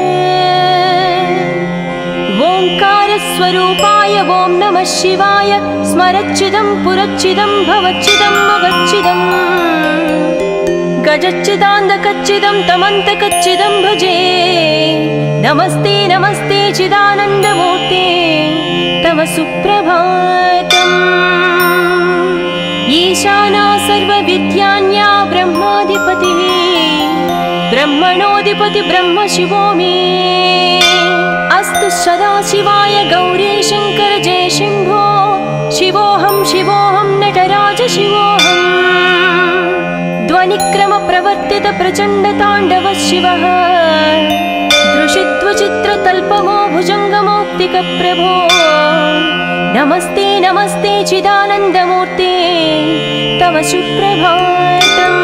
ओंकारस्वरूपाय ॐ नमः शिवाय स्मरच्चिदं पुरच्चिदं भवच्चिदं मुगच्चिदम् गजच्चिदान्दकच्चिदं तमन्तकच्चिदं भजे नमस्ते नमस्ते चिदानन्दमूर्ते तव सुप्रभातम् ईशाना सर्वविद्यान्या ब्रह्माधिपतिः ब्रह्मणोऽधिपति ब्रह्म शिवो मे अस्तु सदाशिवाय गौरी शङ्कर जय शम्भो शिवोऽहं नटराज शिवोऽहम् ध्वनिक्रमप्रवर्तित प्रचण्डताण्डव शिवः दृशित्वचित्रतल्पमो भुजङ्गमौक्तिकप्रभो नमस्ते नमस्ते चिदानन्दमूर्ते तव सुप्रभातम्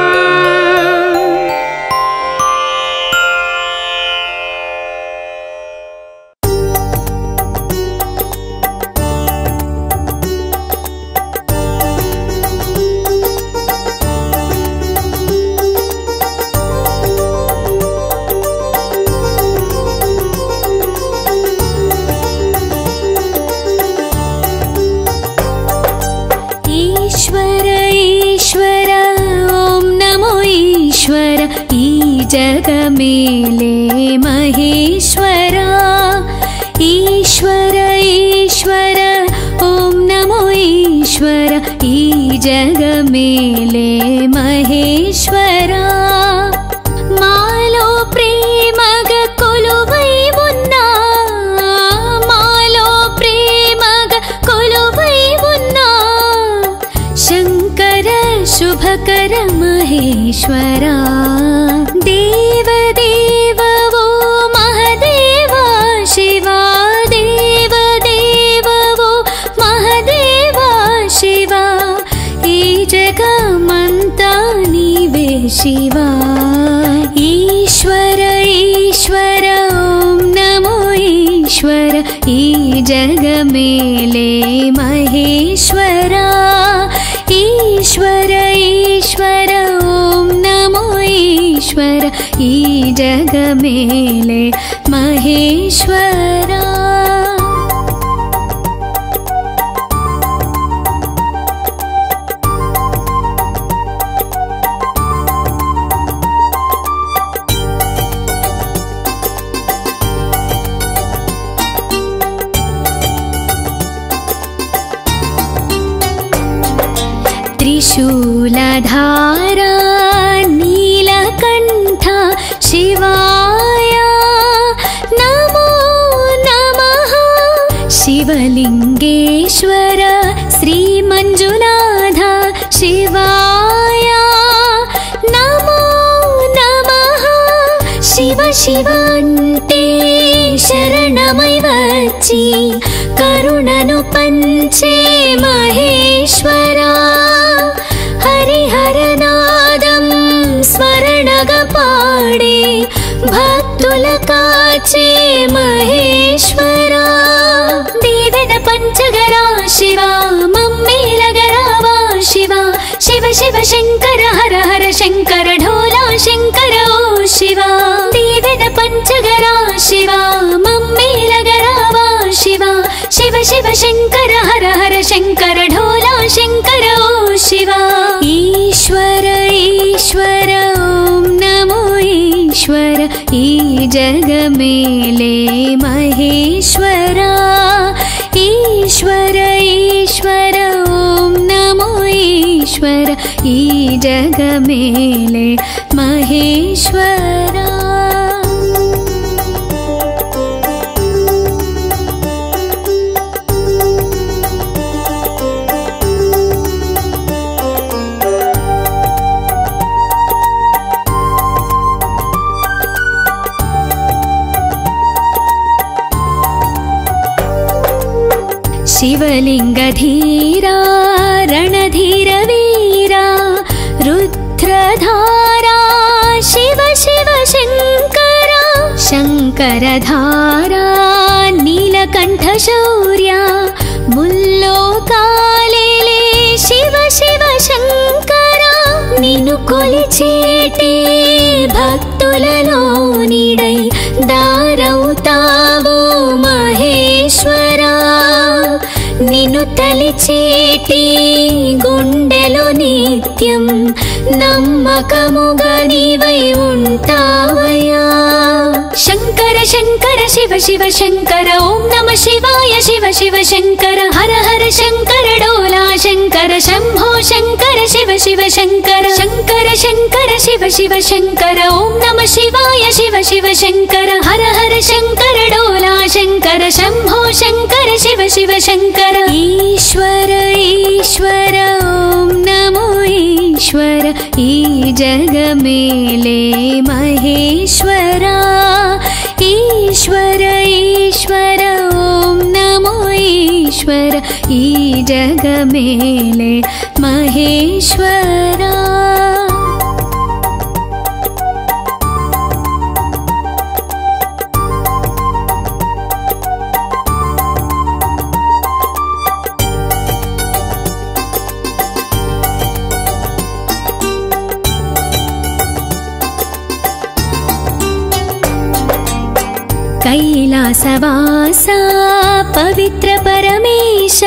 जगमेले महेश्वरा ईश्वर ईश्वर ॐ नमो ईश्वर ई जगमेले महेश्वरा मालो प्रेमग कोलुवै उन्ना मालो प्रेमग कोलुवै उन्ना शंकर शुभकर महेश्वरा देव देव वो महदेवा शिवा देव देव वो महदेवा शिवा ई जगमंता नीवे शिवा ईश्वर ईश्वर ॐ नमो ईश्वर ई जगमेले महेश्वरा ईश्वर ईश्वर ॐ नमो ईश्वर ई जगमेले महेश्वरा शूलधारा नीलकण्ठ शिवाय नमो नमः। शिवलिङ्गेश्वर श्रीमञ्जुनाथ शिवाय नमो नमः। शिव शिव अन्टे शरणमै వచ్చి కరుణను పంచే మహేశ్వరా। హరిహరనాదం స్మరణగా పాడే భక్తుల కాచే మహేశ్వరా। దీవెన పంచగరా శివా మమ్మేలగరావా శివా। శివ శివ శంకర హర హర శంకర ఢోలా శంకర ఓ శివా। దీవెన పంచగరా శివా మమ్మేలగరావా శివా। శివ శివ శంకర హర హర శంకర ఢోలా శంకర ఓ శివా। ఈశ్వర ఈశ్వర ఓం నమో ఈశ్వర। ఈ జగమేలే మహేశ్వరా। ఈశ్వర ఈశ్వర ఓం నమో ఈశ్వర। ఈ జగమేలే మహేశ్వరా। शिवलिंगधीरा रणधीर वीरा रुद्रधारा शिव शिव शंकरा। शंकरधारा नीलकंठ शौर्या मुल्लोकालेले शिव शिव शंकरा। నిన్ను కొలిచేటే భక్తులలో నీడై దారవుతావు మహేశ్వరా। నిన్ను తలిచేటి గుండెలో నిత్యం నమ్మకముగా నీవై ఉంటావయ్యా। శంకర శంకర శివ శివ శంకర ఓం నమ శివాయ। శివ శివ శంకర హర హర శంకర డోలా శంకర శంభో శంకర శివ శివ శంకర। శంకర శంకర శివ శివ శంకర ఓం నమ శివాయ। శివ శివ శంకర హర హర శంకర డోలా శంకర శంభో శంకర శివ శివ శంకర। ఈశ్వర ఈశ్వర ఓం నమో ఈశ్వర। ఈ జగమేలే మహేశ్వరా। ఈశ్వర ఈశ్వర ఓం నమో ఈశ్వర। ఈ జగమేలే మహేశ్వరా। कैलासवासा पवित्र परमेश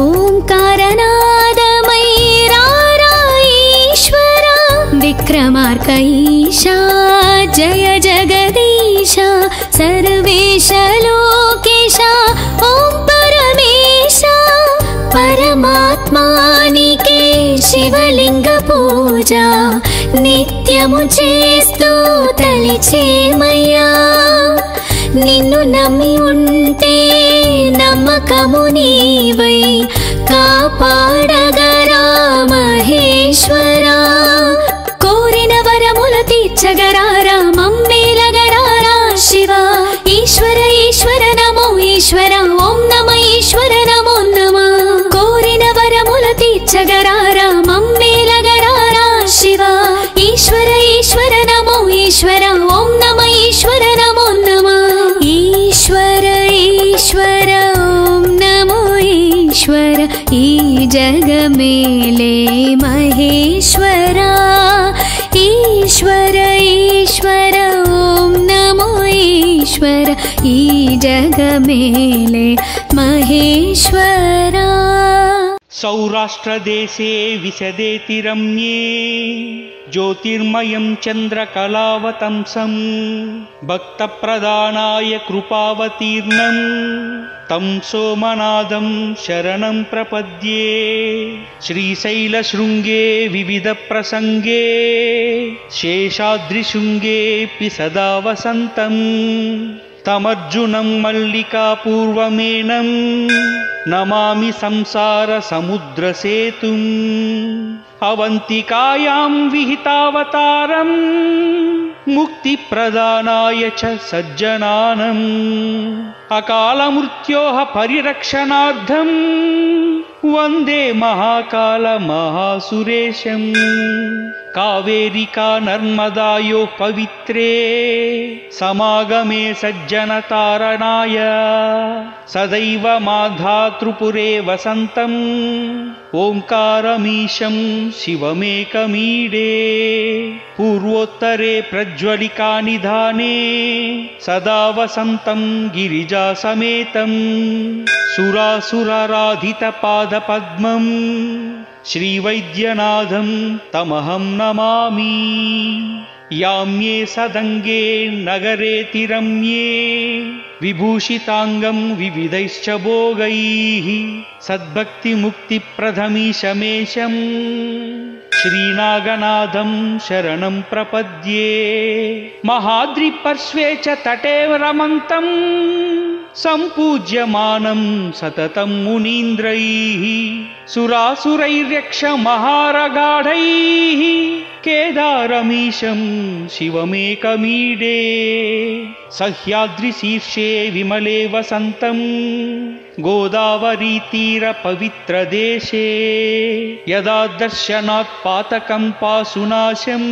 ओंकारनादमयीरा ईश्वरा। विक्रमार्क ईशा जय जगदीश सर्वेश लोकेश ओं परमेश। परमात्मानिके शिवलिंग पूजा నిత్యము చేస్తూ తలిచేమయ్యా। నిన్ను నమ్మి ఉంటే నమ్మకము నీవై కాపాడగరా మహేశ్వరా। కోరిన వరముల తీర్చగరారా మమ్మేలగరారా శివా। ఈశ్వర ఈశ్వర నమో ఈశ్వర ఓం నమ ఈశ్వర నమో నమ। కోరిన వరముల తీర్చగరారా మమ్మేలగరారా శివా। ఈశ్వర ఈశ్వర నమో ఈశ్వర ఓం నమ ఈశ్వర నమో నమ। ఈశ్వర ఈశ్వర ఓం నమో ఈశ్వర। ఈ జగమేలే మహేశ్వరా। ఈశ్వర ఈశ్వర ఓం నమో ఈశ్వర। ఈ జగమేలే మహేశ్వరా। సౌరాష్ట్రదేశే విశదేతి రమ్యే జ్యోతిర్మయం చంద్రకళావతంసం భక్తప్రదానాయ కృపావతీర్ణం తం సోమనాథం శరణం ప్రపద్యే. శ్రీశైలశృంగే వివిధ ప్రసంగే శేషాద్రిశృంగేऽపి సదా వసంతం తమర్జునం మల్లికాపూర్వమేనం నమామి సంసార సముద్రసేతుం. అవంతికాయాం విహితావతారం ముక్తిప్రదానాయ చ సజ్జనానం అకాలమృత్యోః పరిరక్షణార్థం వందే మహాకాల మహాసురేశం. కావేరికా నర్మదాయోః పవిత్రే సమాగమే సజ్జనతారణాయ సదైవ మాధాతృపురే వసంతం ఓంకారమీశం శివమేకమీడే. పూర్వోత్తరే ప్రజ్వలికా నిధానే సదా వసంతం గిరిజా సమేతం సురాసురారాధిత పాదపద్మం శ్రీవైద్యనాథం తమహం నమామి. యామ్యే సదంగే నగరేతి రమ్యే విభూషితాంగం వివిధైశ్చ భోగైః సద్భక్తిముక్తిప్రదమీశమేశం శ్రీనాగనాథం శరణం ప్రపద్యే. మహాద్రిపర్శ్వే చ తటే రమంతం సంపూజ్యమానం సతతం మునీంద్రైః సురాసురైర్యక్ష మహారగాఢైః కేదారమీశం శివమేకమీడే. సహ్యాద్రిశీర్షే విమలే వసంతం గోదావరీతీర పవిత్రదేశే యదా దర్శనాత్ పాతకం పాసునాశం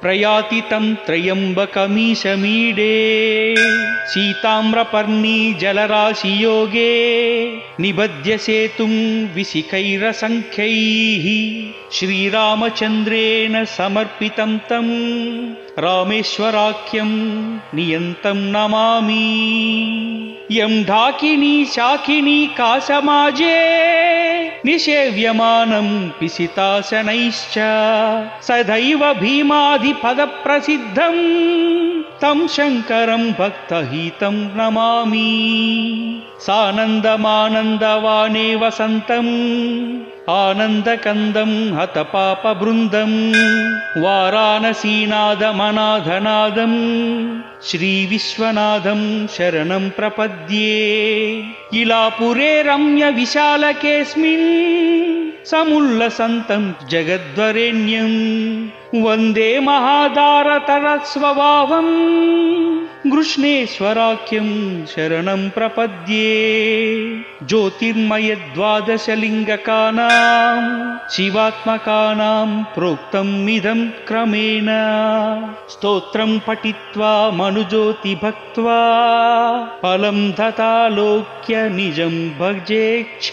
ప్రయాతి తం త్రయంబకమీశమీడే. సీతామ్రపర్ణీ జలరాశియోగే నిబధ్య సేతుం విశిఖైరసంఖ్యైః శ్రీరామచంద్రేణ సమర్పితం తం రామేశ్వరాఖ్యం నియంతం నమామి. యం ఢాకినీ శాకినీ కాసమాజే నిషేవ్యమానం పిసితాసనైశ్చ సదైవ భీమాధిపద ప్రసిద్ధం తం శంకరం భక్తహితం నమామి. సానందమానందవానే వసంతం ఆనందకందం హతపాపబృందం వారాణసీనాదమనాథనాదం శ్రీవిశ్వనాథం శరణం ప్రపద్యే. ఇలాపురే రమ్య విశాలకేస్మిన్ సముల్లసంతం జగద్వరేణ్యం వందే మహాదారతరస్వభావం గృష్ణేశ్వరాఖ్యం శరణం ప్రపద్యే. జ్యోతిర్మయ ద్వాదశలింగకానాం శివాత్మకానాం ప్రోక్తం ఇదం క్రమేణ స్తోత్రం పఠిత్వా మనుజ్యోతి భక్త్వా ఫలం దతాలోక్య నిజం భజేచ్ఛ.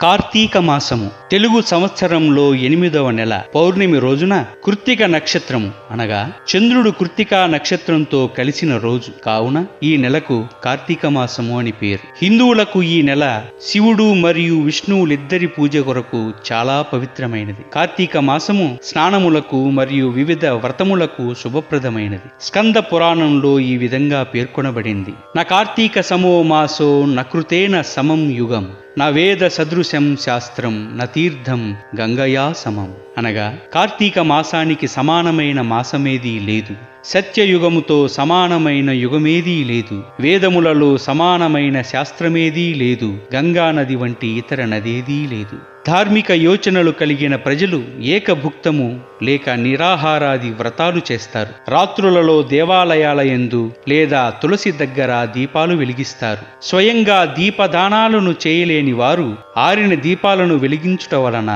కార్తీక మాసము తెలుగు సంవత్సరంలో 8వ నెల పౌర్ణమి రోజున కృత్తిక నక్షత్రము అనగా చంద్రుడు కృత్తికా నక్షత్రంతో కలిసిన రోజు కావున ఈ నెలకు కార్తీక మాసము అని పేరు. హిందువులకు ఈ నెల శివుడు మరియు విష్ణువులిద్దరి పూజ కొరకు చాలా పవిత్రమైనది. కార్తీక మాసము స్నానములకు మరియు వివిధ వ్రతములకు శుభప్రదమైనది. స్కంద పురాణంలో ఈ విధంగా పేర్కొనబడింది. న కార్తీక సమో మాసో నకృతేన సమం యుగం నా వేద సదృశం శాస్త్రం నతీర్థం గంగయా సమం అనగా కార్తీక మాసానికి సమానమైన మాసమేదీ లేదు, సత్యయుగముతో సమానమైన యుగమేదీ లేదు, వేదములలో సమానమైన శాస్త్రమేదీ లేదు, గంగా నది వంటి ఇతర నదేదీ లేదు. ధార్మిక యోచనలు కలిగిన ప్రజలు ఏకభుక్తము లేక నిరాహారాది వ్రతాలు చేస్తారు. రాత్రులలో దేవాలయాల యందు లేదా తులసి దగ్గర దీపాలు వెలిగిస్తారు. స్వయంగా దీపదానాలను చేయలేని వారు ఆరిన దీపాలను వెలిగించుట వలన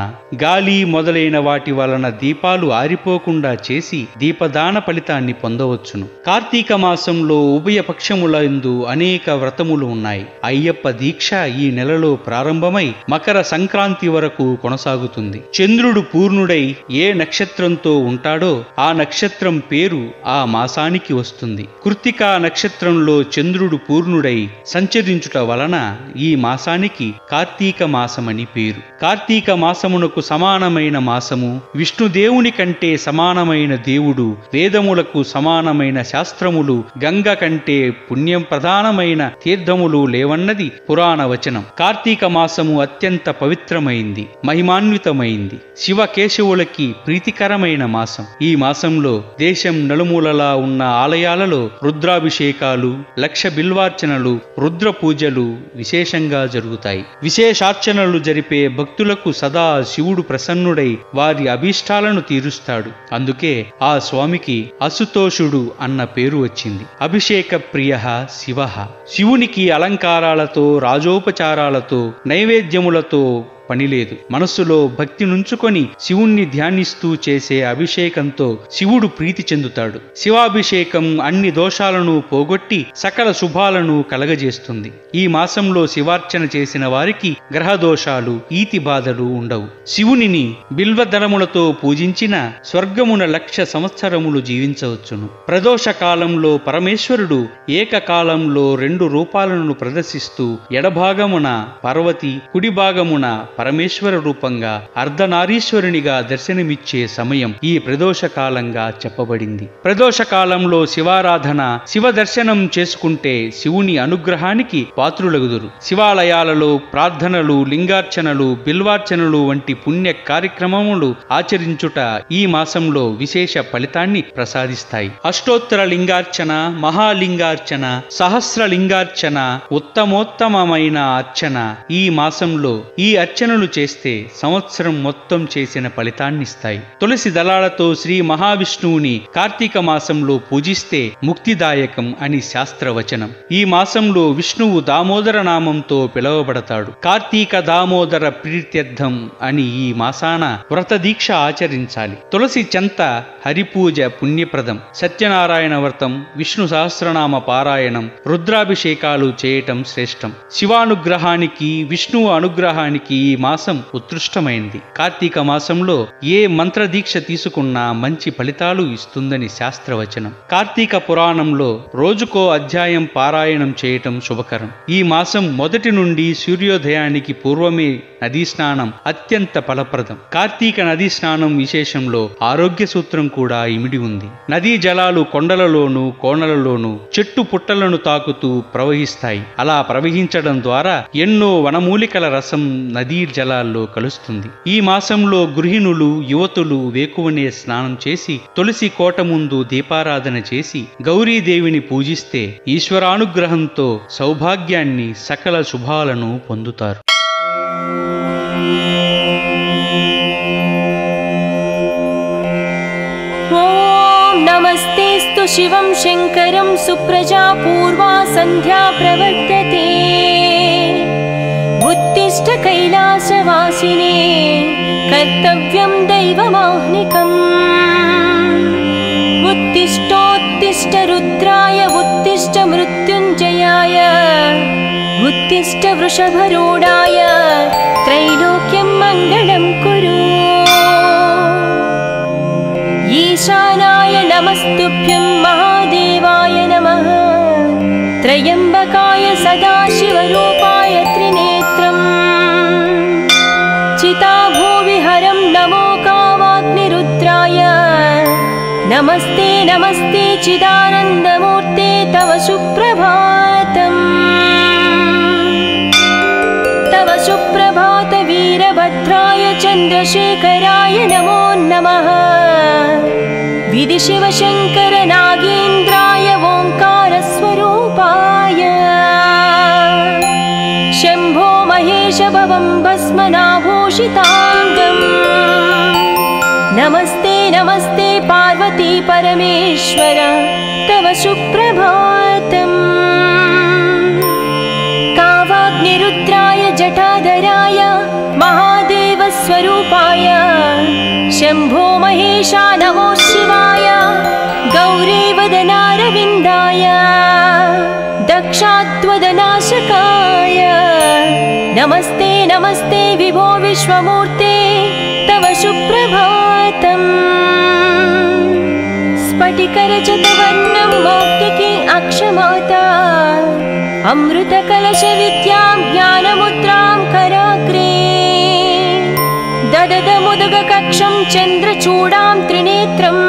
గాలి మొదలైన వాటి వలన దీపాలు ఆరిపోకుండా చేసి దీపదాన ఫలితాన్ని పొందవచ్చును. కార్తీక మాసంలో ఉభయ పక్షములందు అనేక వ్రతములు ఉన్నాయి. అయ్యప్ప దీక్ష ఈ నెలలో ప్రారంభమై మకర సంక్రాంతి వరకు కొనసాగుతుంది. చంద్రుడు పూర్ణుడై ఏ నక్షత్రంతో ఉంటాడో ఆ నక్షత్రం పేరు ఆ మాసానికి వస్తుంది. కృత్తికా నక్షత్రంలో చంద్రుడు పూర్ణుడై సంచరించుట వలన ఈ మాసానికి కార్తీక మాసమని పేరు. కార్తీక మాసమునకు సమానమైన మాసము, విష్ణుదేవుని కంటే సమానమైన దేవుడు, వేదములకు సమానమైన శాస్త్రములు, గంగ కంటే పుణ్యం ప్రధానమైన తీర్థములు లేవన్నది పురాణ వచనం. కార్తీక మాసము అత్యంత పవిత్రమైంది, మహిమాన్వితమైంది, శివకేశవులకి ప్రీతికరమైన మాసం. ఈ మాసంలో దేశం నలుమూలలా ఉన్న ఆలయాలలో రుద్రాభిషేకాలు, లక్ష బిల్వార్చనలు, రుద్ర పూజలు విశేషంగా జరుగుతాయి. విశేషార్చనలు జరిపే భక్తులకు సదా శివుడు ప్రసన్నుడై వారి అభీష్టాలను తీరుస్తాడు. అందుకే ఆ స్వామికి అసుతోషుడు అన్న పేరు వచ్చింది. అభిషేక ప్రియ శివ. శివునికి అలంకారాలతో, రాజోపచారాలతో, నైవేద్యములతో పనిలేదు. మనస్సులో భక్తి నుంచుకొని శివుణ్ణి ధ్యానిస్తూ చేసే అభిషేకంతో శివుడు ప్రీతి చెందుతాడు. శివాభిషేకం అన్ని దోషాలను పోగొట్టి సకల శుభాలను కలగజేస్తుంది. ఈ మాసంలో శివార్చన చేసిన వారికి గ్రహ దోషాలు, ఈతి బాధలు ఉండవు. శివునిని బిల్వదళములతో పూజించిన స్వర్గమున 1,00,000 సంవత్సరములు జీవించవచ్చును. ప్రదోష కాలంలో పరమేశ్వరుడు ఏకకాలంలో 2 రూపాలను ప్రదర్శిస్తూ ఎడభాగమున పార్వతి, కుడి భాగమున పరమేశ్వర రూపంగా అర్ధనారీశ్వరునిగా దర్శనమిచ్చే సమయం ఈ ప్రదోష కాలంగా చెప్పబడింది. ప్రదోష కాలంలో శివారాధన, శివ దర్శనం చేసుకుంటే శివుని అనుగ్రహానికి పాత్రులగుదురు. శివాలయాలలో ప్రార్థనలు, లింగార్చనలు, బిల్వార్చనలు వంటి పుణ్య కార్యక్రమములు ఆచరించుట ఈ మాసంలో విశేష ఫలితాన్ని ప్రసాదిస్తాయి. అష్టోత్తర లింగార్చన, మహాలింగార్చన, సహస్రలింగార్చన, ఉత్తమోత్తమమైన అర్చన ఈ మాసంలో ఈ అర్చనలు చేస్తే సంవత్సరం మొత్తం చేసిన ఫలితాన్నిస్తాయి. తులసి దళాలతో శ్రీ మహావిష్ణువుని కార్తీక మాసంలో పూజిస్తే ముక్తిదాయకం అని శాస్త్రవచనం. ఈ మాసంలో విష్ణువు దామోదర నామంతో పిలువబడతాడు. కార్తీక దామోదర ప్రీత్యర్థం అని ఈ మాసాన వ్రత దీక్ష ఆచరించాలి. తులసి చెంత హరిపూజ పుణ్యప్రదం. సత్యనారాయణ వ్రతం, విష్ణు సహస్రనామ పారాయణం, రుద్రాభిషేకాలు చేయటం శ్రేష్టం. శివానుగ్రహానికి, విష్ణువు అనుగ్రహానికి ఈ మాసం ఉత్కృష్టమైంది. కార్తీక మాసంలో ఏ మంత్ర దీక్ష తీసుకున్నా మంచి ఫలితాలు ఇస్తుందని శాస్త్రవచనం. కార్తీక పురాణంలో రోజుకో అధ్యాయం పారాయణం చేయటం శుభకరం. ఈ మాసం మొదటి నుండి సూర్యోదయానికి పూర్వమే నదీ స్నానం అత్యంత ఫలప్రదం. కార్తీక నదీ స్నానం విశేషంలో ఆరోగ్య సూత్రం కూడా ఇమిడి ఉంది. నదీ జలాలు కొండలలోనూ, కోణలలోనూ, చెట్టు పుట్టలను తాకుతూ ప్రవహిస్తాయి. అలా ప్రవహించడం ద్వారా ఎన్నో వనమూలికల రసం నదీ జలాల్లో కలుస్తుంది. ఈ మాసంలో గృహిణులు, యువతులు వేకువనే స్నానం చేసి తులసి కోట ముందు దీపారాధన చేసి గౌరీదేవిని పూజిస్తే ఈశ్వరానుగ్రహంతో సౌభాగ్యాన్ని, సకల శుభాలను పొందుతారు. नमस्तेस्तु शिवं शङ्करं सुप्रजा पूर्वा सन्ध्या प्रवर्तते उत्तिष्ठ कैलासवासिने कर्तव्यं दैवमाह्निकम् उत्तिष्ठोत्तिष्ठ रुद्राय उत्तिष्ठ मृत्युञ्जयाय उत्तिष्ठ वृषभरूढाय त्रैलोक्यं मङ्गलं कुरु ईशानाय नमस्तुभ्यं महादेवाय नमः त्रयम्बकाय सदाशिवरूपाय त्रिनेत्रम् चिताभूविहरं नमो कावाग्निरुद्राय नमस्ते नमस्ते चिदानन्दमूर्ते तव सुप्रभातम् तव सुप्रभात वीरभद्राय चन्द्रशेखराय नमो नमः विधिशिवशङ्कर नागेन्द्राय ओङ्कारस्वरूपाय शम्भो महेश भवं भस्मनाभूषिताङ्गम् नमस्ते नमस्ते पार्वती परमेश्वर तव सुप्रभातम् कावाग्निरुद्राय जटाधराय महादेवस्वरूपाय शम्भो महेशा नमो शिवाय गौरीवदनारविन्दाय दक्षात्वदनाशकाय नमस्ते नमस्ते विभो विश्वमूर्ते तव सुप्रभातम् स्फटिकरजतवर्णं मौक्तिकी अक्षमाता अमृतकलशविद्यां ज्ञानमुद्रां कराग्रे दददमुदगकक्षं चन्द्रचूडां त्रिनेत्रम्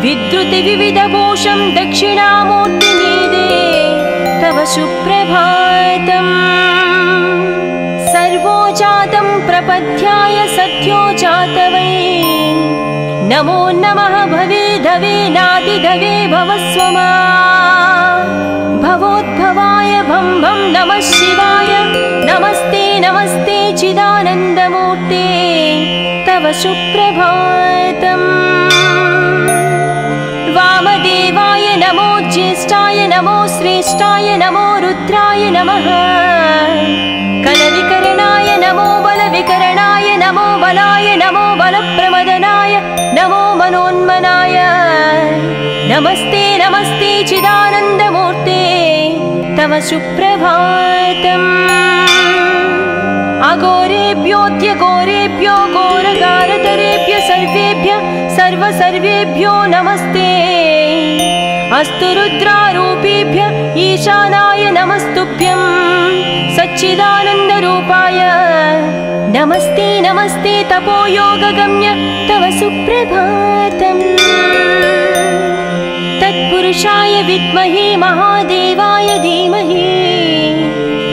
विद्रुतिविविधभूषं दक्षिणामूर्तिमीदे तव सुप्रभातम् सर्वो जातं प्रपद्याय सद्यो जातवै नमो नमः भवे धवे नादिधवे भवस्वमा भवोद्भवाय भं भं नमः शिवाय नमस्ते नमस्ते चिदानन्दमूर्ते तव सुप्रभातम् वामदेवाय नमो ज्येष्ठाय नमो श्रेष्ठाय नमो रुद्राय नमः कलविकरणाय नमो बलविकरणाय नमो बलाय नमो बलप्रमदनाय नमो मनोन्मनाय नमस्ते नमस्ते चिदानन्दमूर्ते तव सुप्रभातम् अघोरेभ्योऽद्यघोरेभ्यो घोरगारतरेभ्य सर्वेभ्यो नमस्ते अस्तु रुद्रारूपेभ्य ईशानाय नमस्तुभ्यं सच्चिदानन्दरूपाय नमस्ते नमस्ते तपोयोगगम्य तव सुप्रभातम् तत्पुरुषाय विद्महे महादेवाय धीमहि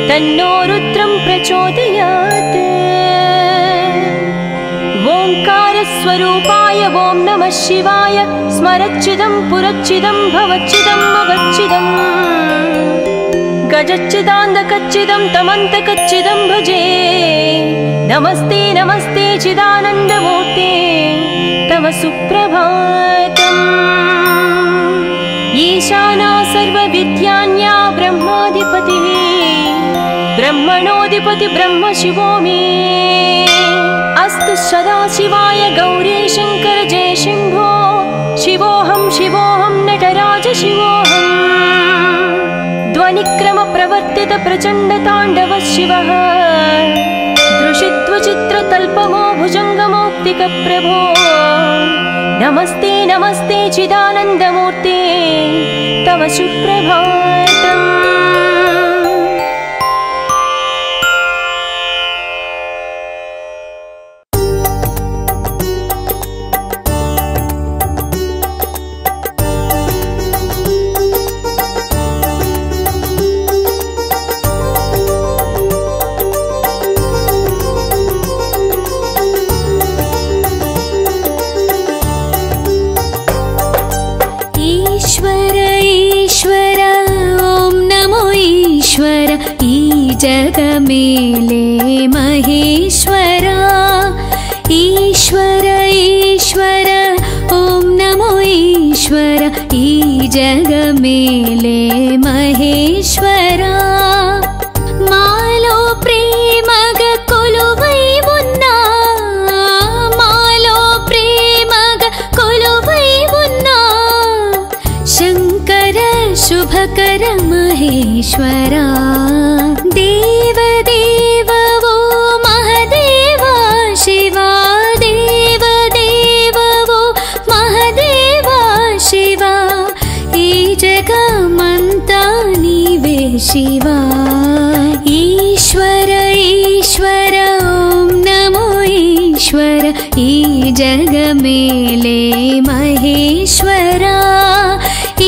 तन्नो रुद्रं प्रचोदयात् ओंकारस्वरूपाय ॐ नमः शिवाय स्मरच्चिदं पुरच्चिदं भवच्चिदं मगच्चिदं गजच्चिदान्धकच्चिदं तमन्तकच्चिदं भजे नमस्ते नमस्ते चिदानन्दमूर्ते तव सुप्रभातम् ईशाना सर्वविद्यान्या ब्रह्माधिपतिः ब्रह्मणोऽधिपति ब्रह्म शिवो मे अस्तु सदाशिवाय गौरी शङ्कर जय शम्भो शिवोऽहं शिवोऽहं नटराज शिवोऽहं ध्वनिक्रमप्रवर्तित प्रचण्डताण्डव शिवः दृशित्वचित्रतल्पमो भुजङ्गमौक्तिकप्रभो नमस्ते नमस्ते चिदानन्दमूर्ते तव सुप्रभातम् जगमेले महेश्वरा ईश्वर ईश्वर ॐ नमो ईश्वर ई जगमेले महेश्वरा मालो प्रेमग कोलुवै उन्ना मालो प्रेमग कोलुवै उन्ना शंकर शुभकर महेश्वरा देव देव वो महदेवा शिवा देव देव वो महदेवा शिवा ई जगमंता नीवे शिवा ईश्वर ईश्वर ॐ नमो ईश्वर ई जगमेले महेश्वरा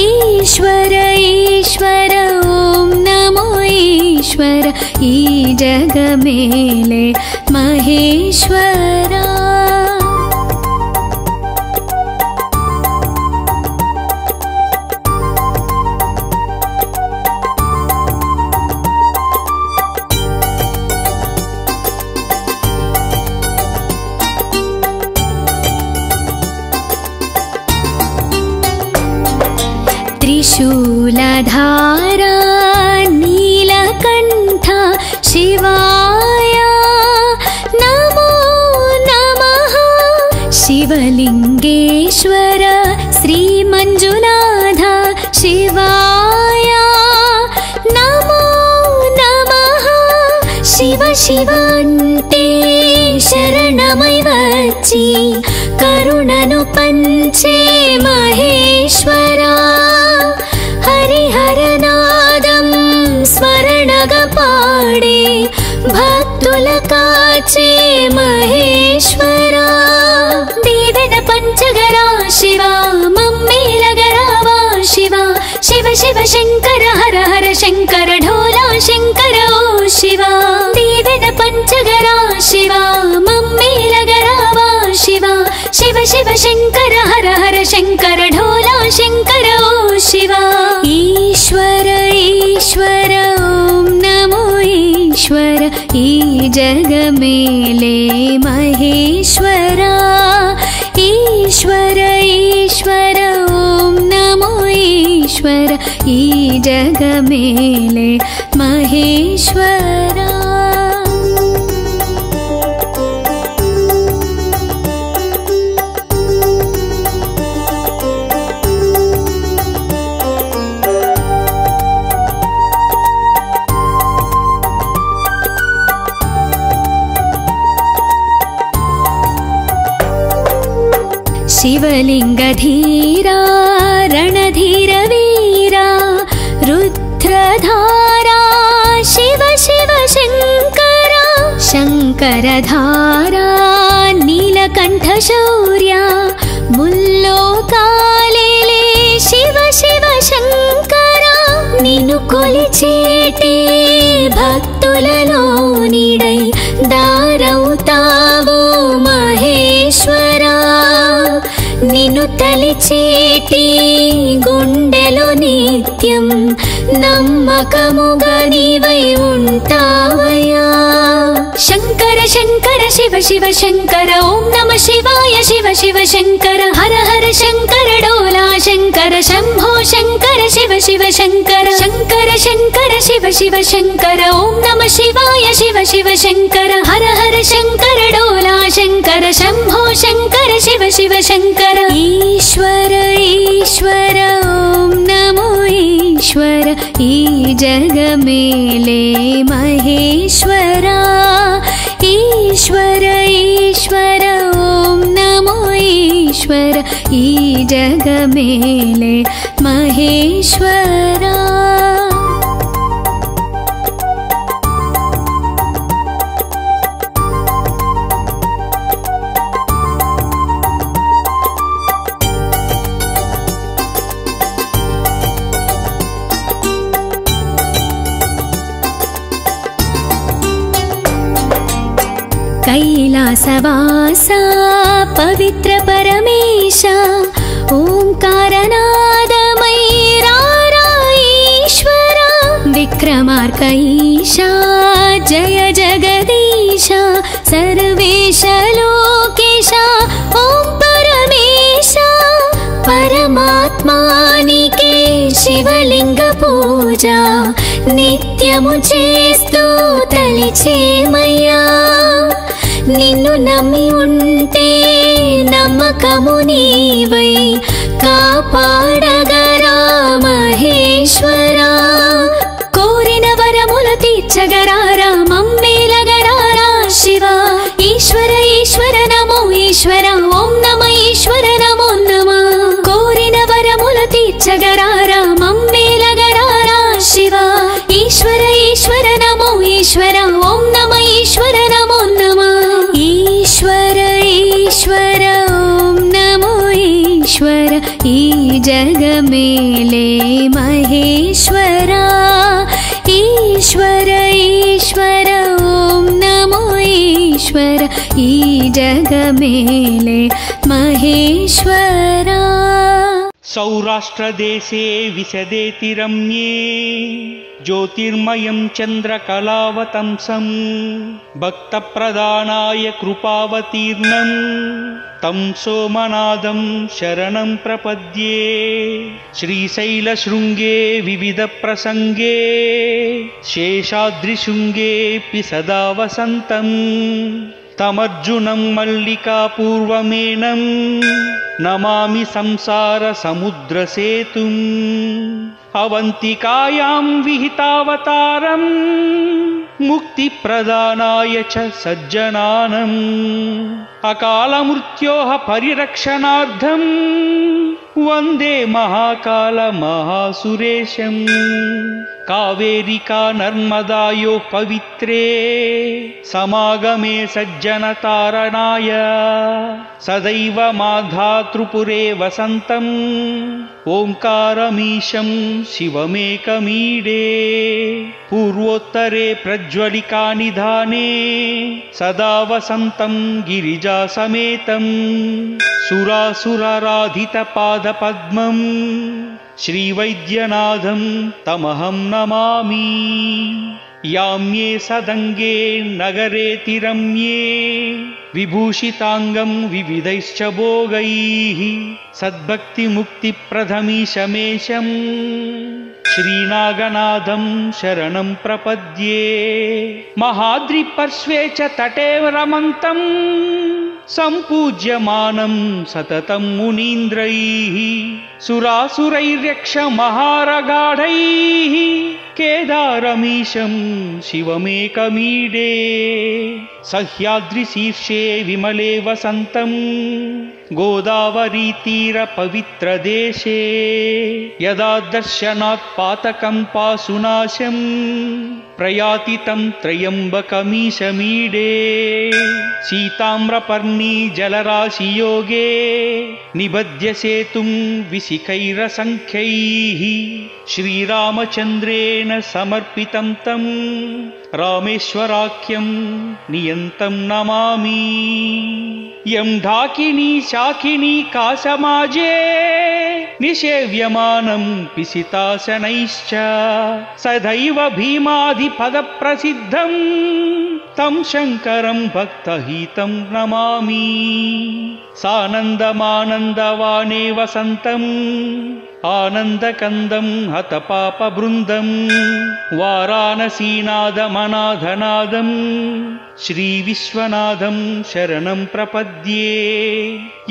ईश्वर ईश्वर ॐ नमो ईश्वर ई जगमेले महेश्वरा त्रिशूलधारा नीलकण्ठा शिवाय नमो नमः शिवलिङ्गेश्वर श्रीमञ्जुनाथ शिवाय नमो नमः शिव शिव अन्ते शरणमै వచ్చి కరుణను పంచే మహేశ్వరా హరిహరనాదం పాడగా పాడే భక్తుల కాచే మహేశ్వరా దీవెన పంచగరా శివా మమ్మేలగరావా శివా శివ శివ శంకర హర హర శంకర ఢోలా శంకర ఓ శివా దీవెన పంచగరా శివా మమ్మేలగరావా శివా శివ శివ శంకర హర హర శంకర ఢోలా శంకర ఓ శివా ఈశ్వర ఈశ్వర ఓం నమో ఈశ్వర ఈ జగమేలే మహేశ్వరా ఈశ్వర ఈశ్వర ఓం నమో ఈశ్వర ఈ జగమేలే మహేశ్వరా शिवलिंगधीरा रणधीर वीरा रुद्रधारा शिव शिव शंकरा शंकरधारा नीलकंठ शौर्या मुल्लोकालेले शिव शिव शंकरा निन्नु कोलिचेटे भक्तुలలో నీడై దారవుతావో మహేశ్వరా నిన్ను తలిచేటి గుండెలో నిత్యం నమ్మకముగా నీవై ఉంటావయ్యా శంకర శంకర శివ శివ శంకర ఓం నమ శివాయ శివ శివ శంకర హర హర శంకర డోలా శంకర శంభో శంకర శివ శివ శంకర శంకర శంకర శివ శివ శంకర ఓం నమ శివాయ శివ శివ శంకర హర హర శంకర డోలా శంకర శంభో శంకర శివ శివ శంకర ఈశ్వర ఈశ్వర ఓం నమో ఈశ్వర ఈ జగమేలే మహేశ్వరా ఈశ్వర ఈశ్వర ఓం నమో ఈశ్వర ఈ జగమేలే మహేశ్వరా कैलासवासा पवित्र परमेश ओंकारनादमयीरा ईश्वरा विक्रमार्कईशा जय जगदीश सर्वेश लोकेश ओं परमेश परमात्मानिके शिवलिंग पूजा नित्यमु चेस्तू तलिचेमయ్యా నిన్ను నమ్మి ఉంటే నమ్మకము నీవై కాపాడగరా మహేశ్వరా కోరిన వరములు తీర్చగరారా మమ్మేలగరారా శివా ఈశ్వర ఈశ్వర నమో ఈశ్వర ఓం నమ ఈశ్వర నమో నమ కోరిన వరములు తీర్చగరారా మమ్మేలగరారా శివా ఈశ్వర ఈశ్వర నమో ఈశ్వర ఓం నమ ఈశ్వర నమో నమ ఈశ్వర ఈశ్వర ఓం నమో ఈశ్వర ఈ జగమేలే మహేశ్వరా ఈశ్వర ఈశ్వర ఓం నమో ఈశ్వర ఈ జగమేలే మహేశ్వరా सौराष्ट्रदेशे विशदेति रम्ये ज्योतिर्मयं चन्द्रकलावतंसं भक्तप्रदानाय कृपावतीर्णं तं सोमनाथं शरणं प्रपद्ये श्रीशैलशृङ्गे विविधप्रसङ्गे शेषाद्रिशृङ्गेऽपि सदा वसन्तं तमर्जुनं मल्लिकापूर्वमेनं नमामि संसार समुद्रसेतुम् अवन्तिकायां विहितावतारं मुक्तिप्रदानाय च सज्जनानम् अकालमृत्योः परिरक्षणार्थं वन्दे महाकाल महासुरेशम् కావేరికా నర్మదాయో పవిత్రే సమాగమే సజ్జనతారణాయ సదైవ మాధాతృపురే వసంతం ఓంకారమీశం శివమేకమీడే పూర్వోత్తరే ప్రజ్వలికా నిధానే సదా వసంతం గిరిజా సమేతం సురాసురారాధిత పాదపద్మం శ్రీవైద్యనాథం తమహం నమామి యామ్యే సదంగే నగరేతి రమ్యే విభూషితాంగం వివిధైశ్చ భోగైః సద్భక్తి ముక్తి ప్రథమీశమేశం శ్రీనాగనాథం శరణం ప్రపద్యే మహాద్రిపర్శ్వే చ తటే రమంతం సంపూజ్యమానం సతతం మునీంద్రైః సురాసురైర్యక్ష మహారగాఢైః కేదారమీశం శివమేకమీడే సహ్యాద్రిశీర్షే విమలే వసంతం గోదావరీతీర పవిత్రదేశే యదా దర్శనాత్ పాతకం పాసునాశం ప్రయాతి తం త్రయంబకమీశమీడే సీతామ్రపర్ణీ జలరాశియోగే నిబధ్య సేతుం విశిఖైరసంఖ్యైః శ్రీరామచంద్రేణ సమర్పితం తం రామేశ్వరాఖ్యం నియంతం నమామి యం ఢాకినీ శాకినీ కాసమాజే నిషేవ్యమానం పిసితాసనైశ్చ సదైవ భీమాధిపద ప్రసిద్ధం తం శంకరం భక్తహితం నమామి సానందమానందవానే వసంతం ఆనందకందం హతపాప బృందం వారాణసీనాదమనాథనాదం శ్రీ విశ్వనాథం శరణం ప్రపద్యే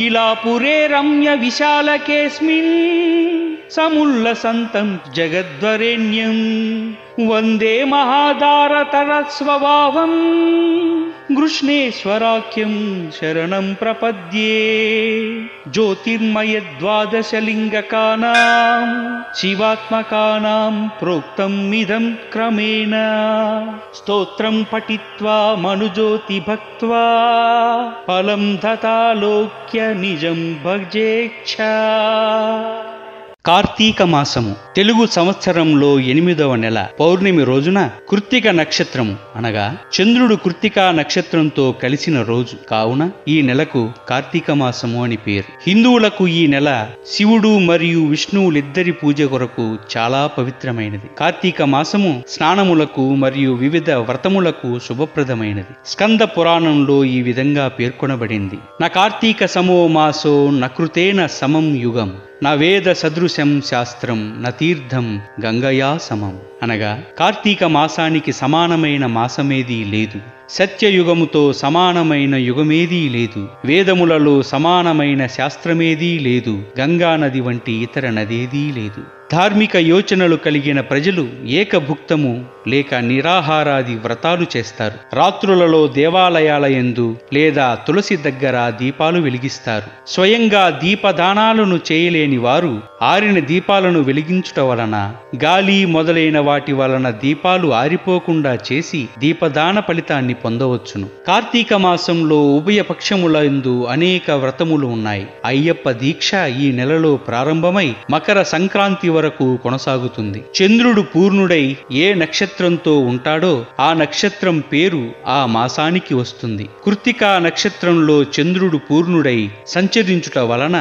ఇలాపురే రమ్య విశాలకేస్మిన్ సముల్లసంతం జగద్వరేణ్యం వందే మహాదారతర స్వభావం గృష్ణేశ్వరాఖ్యం శరణం ప్రపద్యే జ్యోతిర్మయ ద్వాదశలింగకానాం శివాత్మకానాం ప్రోక్తం ఇదం క్రమేణ స్తోత్రం పఠిత్వా మనుజ్యోతి భక్త్వా ఫలం తథాలోక్య నిజం భజేచ్ఛ. కార్తీక మాసము తెలుగు సంవత్సరంలో 8వ నెల పౌర్ణమి రోజున కృత్తిక నక్షత్రము అనగా చంద్రుడు కృత్తికా నక్షత్రంతో కలిసిన రోజు కావున ఈ నెలకు కార్తీక మాసము అని పేరు. హిందువులకు ఈ నెల శివుడు మరియు విష్ణువులిద్దరి పూజ కొరకు చాలా పవిత్రమైనది. కార్తీక మాసము స్నానములకు మరియు వివిధ వ్రతములకు శుభప్రదమైనది. స్కంద పురాణంలో ఈ విధంగా పేర్కొనబడింది. న కార్తీక సమో మాసో నకృతేన సమం యుగం నా వేద సదృశం శాస్త్రం నతీర్థం గంగయా సమం అనగా కార్తీక మాసానికి సమానమైన మాసమేదీ లేదు, సత్యయుగముతో సమానమైన యుగమేదీ లేదు, వేదములలో సమానమైన శాస్త్రమేదీ లేదు, గంగా నది వంటి ఇతర నదేదీ లేదు. ధార్మిక యోచనలు కలిగిన ప్రజలు ఏకభుక్తము లేక నిరాహారాది వ్రతాలు చేస్తారు. రాత్రులలో దేవాలయాల యందు లేదా తులసి దగ్గర దీపాలు వెలిగిస్తారు. స్వయంగా దీపదానాలను చేయలేని వారు ఆరిన దీపాలను వెలిగించుట వలన గాలి మొదలైన వాటి వలన దీపాలు ఆరిపోకుండా చేసి దీపదాన ఫలితాన్ని పొందవచ్చును. కార్తీక మాసంలో ఉభయ పక్షములందు అనేక వ్రతములు ఉన్నాయి. అయ్యప్ప దీక్ష ఈ నెలలో ప్రారంభమై మకర సంక్రాంతి వరకు కొనసాగుతుంది. చంద్రుడు పూర్ణుడై ఏ నక్షత్రంతో ఉంటాడో ఆ నక్షత్రం పేరు ఆ మాసానికి వస్తుంది. కృత్తికా నక్షత్రంలో చంద్రుడు పూర్ణుడై సంచరించుట వలన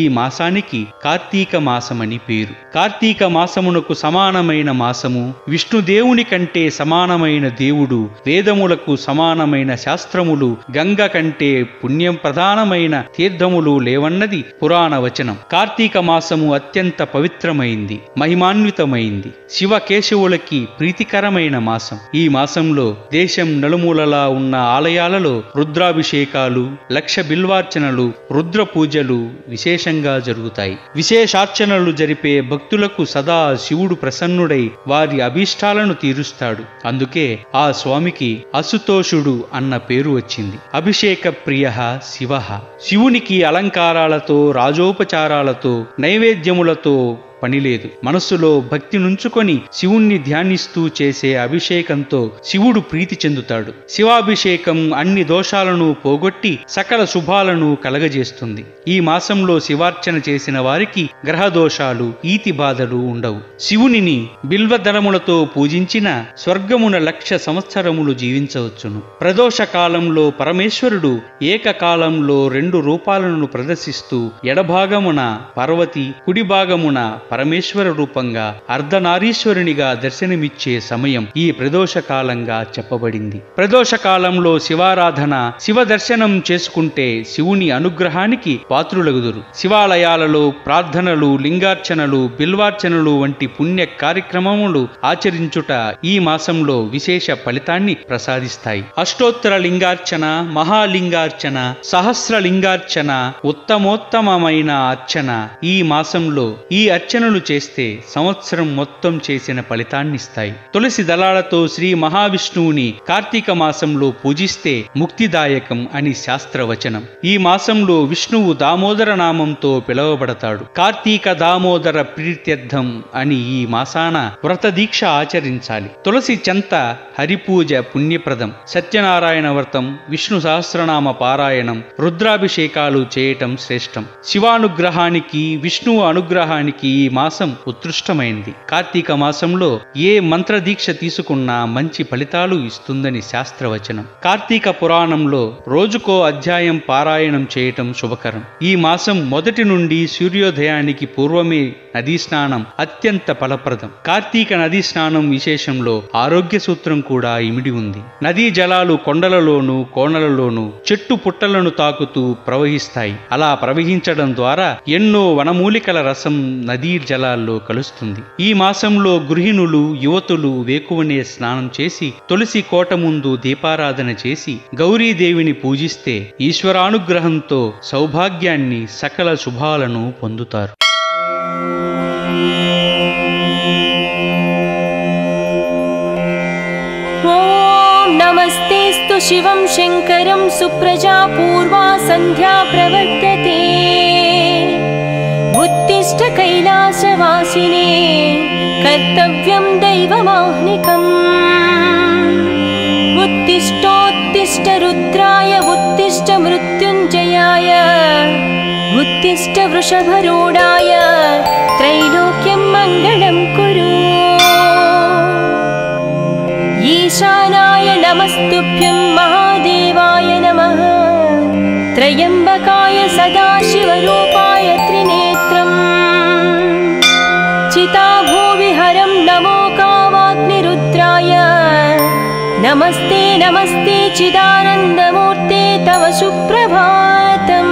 ఈ మాసానికి కార్తీక మాసమని పేరు. కార్తీక మాసమునకు సమానమైన మాసము, విష్ణుదేవుని కంటే సమానమైన దేవుడు, వేదములకు సమానమైన శాస్త్రములు, గంగ కంటే పుణ్యం ప్రధానమైన తీర్థములు లేవన్నది పురాణ వచనం. కార్తీక మాసము అత్యంత పవిత్రమైంది, మహిమాన్వితమైంది, శివకేశవులకి ప్రీతికరమైన మాసం. ఈ మాసంలో దేశం నలుమూలలా ఉన్న ఆలయాలలో రుద్రాభిషేకాలు, లక్ష బిల్వార్చనలు, రుద్ర పూజలు విశేషంగా జరుగుతాయి. విశేషార్చనలు జరిపే భక్తులకు సదా శివుడు ప్రసన్నుడై వారి అభీష్టాలను తీరుస్తాడు. అందుకే ఆ స్వామికి అసుతోషుడు అన్న పేరు వచ్చింది. అభిషేక ప్రియ శివ. శివునికి అలంకారాలతో, రాజోపచారాలతో, నైవేద్యములతో పనిలేదు. మనస్సులో భక్తి నుంచుకొని శివుణ్ణి ధ్యానిస్తూ చేసే అభిషేకంతో శివుడు ప్రీతి చెందుతాడు. శివాభిషేకం అన్ని దోషాలను పోగొట్టి సకల శుభాలను కలగజేస్తుంది. ఈ మాసంలో శివార్చన చేసిన వారికి గ్రహదోషాలు, ఈతి బాధలు ఉండవు. శివునిని బిల్వదళములతో పూజించిన స్వర్గమున 1,00,000 సంవత్సరములు జీవించవచ్చును. ప్రదోష కాలంలో పరమేశ్వరుడు ఏకకాలంలో 2 రూపాలను ప్రదర్శిస్తూ ఎడభాగమున పార్వతి, కుడి భాగమున పరమేశ్వర రూపంగా అర్ధనారీశ్వరునిగా దర్శనమిచ్చే సమయం ఈ ప్రదోష కాలంగా చెప్పబడింది. ప్రదోష కాలంలో శివారాధన, శివ దర్శనం చేసుకుంటే శివుని అనుగ్రహానికి పాత్రులగుదురు. శివాలయాలలో ప్రార్థనలు, లింగార్చనలు, బిల్వార్చనలు వంటి పుణ్య కార్యక్రమములు ఆచరించుట ఈ మాసంలో విశేష ఫలితాన్ని ప్రసాదిస్తాయి. అష్టోత్తర లింగార్చన, మహాలింగార్చన, సహస్రలింగార్చన ఉత్తమోత్తమమైన అర్చన. ఈ మాసంలో ఈ అర్చనలు చేస్తే సంవత్సరం మొత్తం చేసిన ఫలితాన్నిస్తాయి. తులసి దళాలతో శ్రీ మహావిష్ణువుని కార్తీక మాసంలో పూజిస్తే ముక్తిదాయకం అని శాస్త్రవచనం. ఈ మాసంలో విష్ణువు దామోదర నామంతో పిలువబడతాడు. కార్తీక దామోదర ప్రీత్యర్థం అని ఈ మాసాన వ్రత దీక్ష ఆచరించాలి. తులసి చెంత హరిపూజ పుణ్యప్రదం. సత్యనారాయణ వ్రతం, విష్ణు సహస్రనామ పారాయణం, రుద్రాభిషేకాలు చేయటం శ్రేష్టం. శివానుగ్రహానికి, విష్ణువు అనుగ్రహానికి ఈ మాసం ఉత్కృష్టమైంది. కార్తీక మాసంలో ఏ మంత్ర దీక్ష తీసుకున్నా మంచి ఫలితాలు ఇస్తుందని శాస్త్రవచనం. కార్తీక పురాణంలో రోజుకో అధ్యాయం పారాయణం చేయటం శుభకరం. ఈ మాసం మొదటి నుండి సూర్యోదయానికి పూర్వమే నదీ స్నానం అత్యంత ఫలప్రదం. కార్తీక నదీ స్నానం విశేషంలో ఆరోగ్య సూత్రం కూడా ఇమిడి ఉంది. నదీ జలాలు కొండలలోనూ కోణలలోనూ చెట్టు పుట్టలను తాకుతూ ప్రవహిస్తాయి. అలా ప్రవహించడం ద్వారా ఎన్నో వనమూలికల రసం నదీ జలాల్లో కలుస్తుంది. ఈ మాసంలో గృహిణులు, యువతులు వేకువనే స్నానం చేసి తులసి కోట ముందు దీపారాధన చేసి గౌరీదేవిని పూజిస్తే ఈశ్వరానుగ్రహంతో సౌభాగ్యాన్ని, సకల శుభాలను పొందుతారు. ఓం నమస్తేస్తు శివం శంకరం సుప్రజా పూర్వా సంధ్యా ప్రవర్తతే ఉత్తిష్ట కైలాసవాసినే కర్తవ్యం దైవమాహ్నికం ఉత్తిష్టోత్తిష్ట రుద్రాయ ఉత్తిష్ట మృత్యుంజయాయ ఉత్తిష్ట వృషభరూఢాయ త్రైలోక్యం మంగళం కురు ఈశానాయ నమస్తుభ్యం మహాదేవాయ నమః త్రయంబకాయ సదాశివరూపాయ త్రినేత్రం చితాభూవిహరం నమో కామాగ్నిరుద్రాయ నమస్తే నమస్తే చిదానందమూర్తే తవ సుప్రభాతం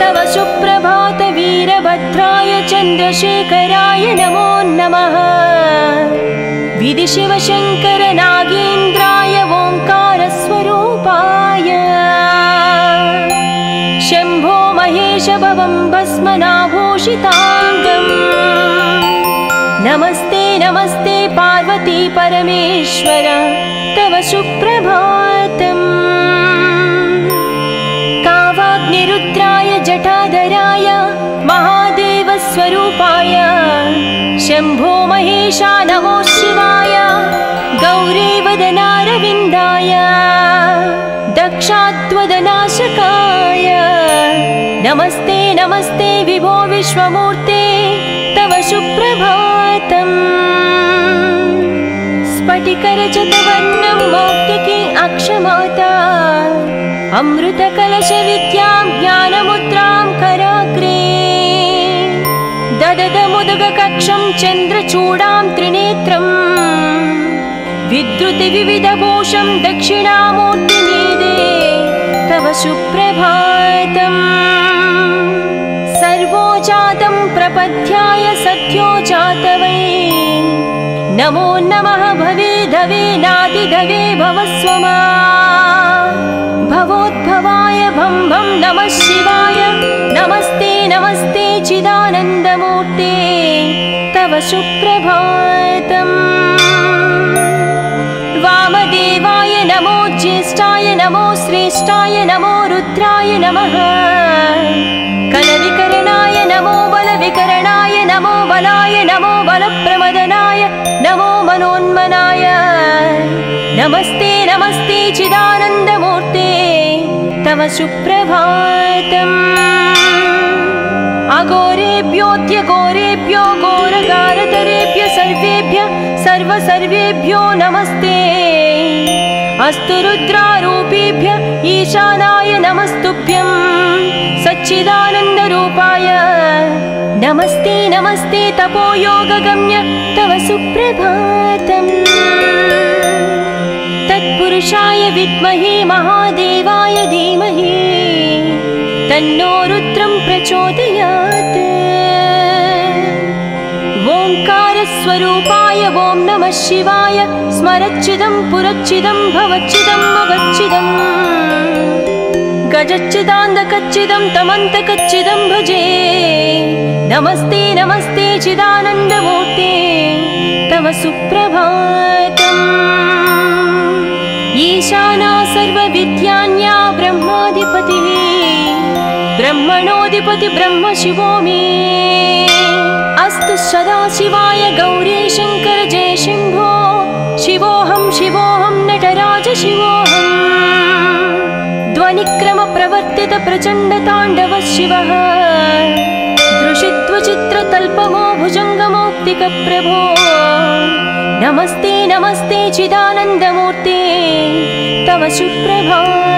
తవ సుప్రభాత వీరభద్రాయ చంద్రశేఖరాయ నమో నమః విధి శివశంకర నాగేంద్రాయ ఓంకార స్వరూపాయ శంభో మహేశ భవం భస్మనాభూషితాంగం నమస్తే నమస్తే పార్వతీ పరమేశ్వర తవ సుప్రభాతం కావాగ్నిరుద్రాయ జటాధరాయ మహాదేవ స్వరూపాయ శంభో మహేశా నమో శివాయ గౌరీవదనారవిందాయ దక్షాత్వదనాశకాయ నమస్తే నమస్తే విభో విశ్వమూర్తే తవ సుప్రభాతం స్ఫటికరజతవర్ణం మౌక్తికి అక్షమాతా అమృతకలశ విద్యాం జ్ఞానముద్రాం కరాగ్రే దదదముదగకక్షం చంద్రచూడాం త్రినేత్రం విద్రుతి వివిధభూషం దక్షిణామూర్తిమీదే తవ సుప్రభాతం సర్వోజాతం ప్రపద్యాయ సత్యోజాతవై నమో నమః భవేధవే నాదిధవే భవస్వమా భవోద్భవాయ భం భం నమః శివాయ నమస్తే నమస్తే చిదానందమూర్తే తవ సుప్రభాతం వామదేవాయ నమో జ్యేష్ఠాయ నమో శ్రేష్ఠాయ నమో రుద్రాయ నమః కలవికరణాయ नमो बलविकरणाय नमो बलाय नमो बलप्रमदनाय नमो मनोन्मनाय नमस्ते नमस्ते चिदानन्दमूर्ते तव सुप्रभातम् अघोरेभ्योऽद्यघोरेभ्यो घोरगारतरेभ्य सर्वेभ्यो नमस्ते अस्तु रुद्रारूपेभ्य ईशानाय नमस्तुभ्यं सच्चिदानन्दरूपाय नमस्ते नमस्ते तपोयोगगम्य तव सुप्रभातम् तत्पुरुषाय विद्महे महादेवाय धीमहि तन्नो रुद्रं प्रचोदयात् ओंकारस्वरूपाय ॐ नमः शिवाय स्मरच्चिदं पुरच्चिदं भवच्चिदं मगच्चिदं गजच्चिदान्दकच्चिदं तमन्तकच्चिदं भजे नमस्ते नमस्ते चिदानन्दमूर्ते तव सुप्रभातम् ईशाना सर्वविद्यान्या ब्रह्माधिपतिः ब्रह्मणोऽधिपति ब्रह्म शिवो मे अस्तु सदाशिवाय गौरी शङ्कर जय शम्भो शिवोऽहं शिवोऽहं नटराज शिवोऽहम् ध्वनिक्रम प्रवर्तित प्रचण्ड ताण्डव शिवः दृशिद्वचित्रतल्पमो भुजङ्गमौक्तिकप्रभो नमस्ते नमस्ते चिदानन्दमूर्ते तव सुप्रभातम्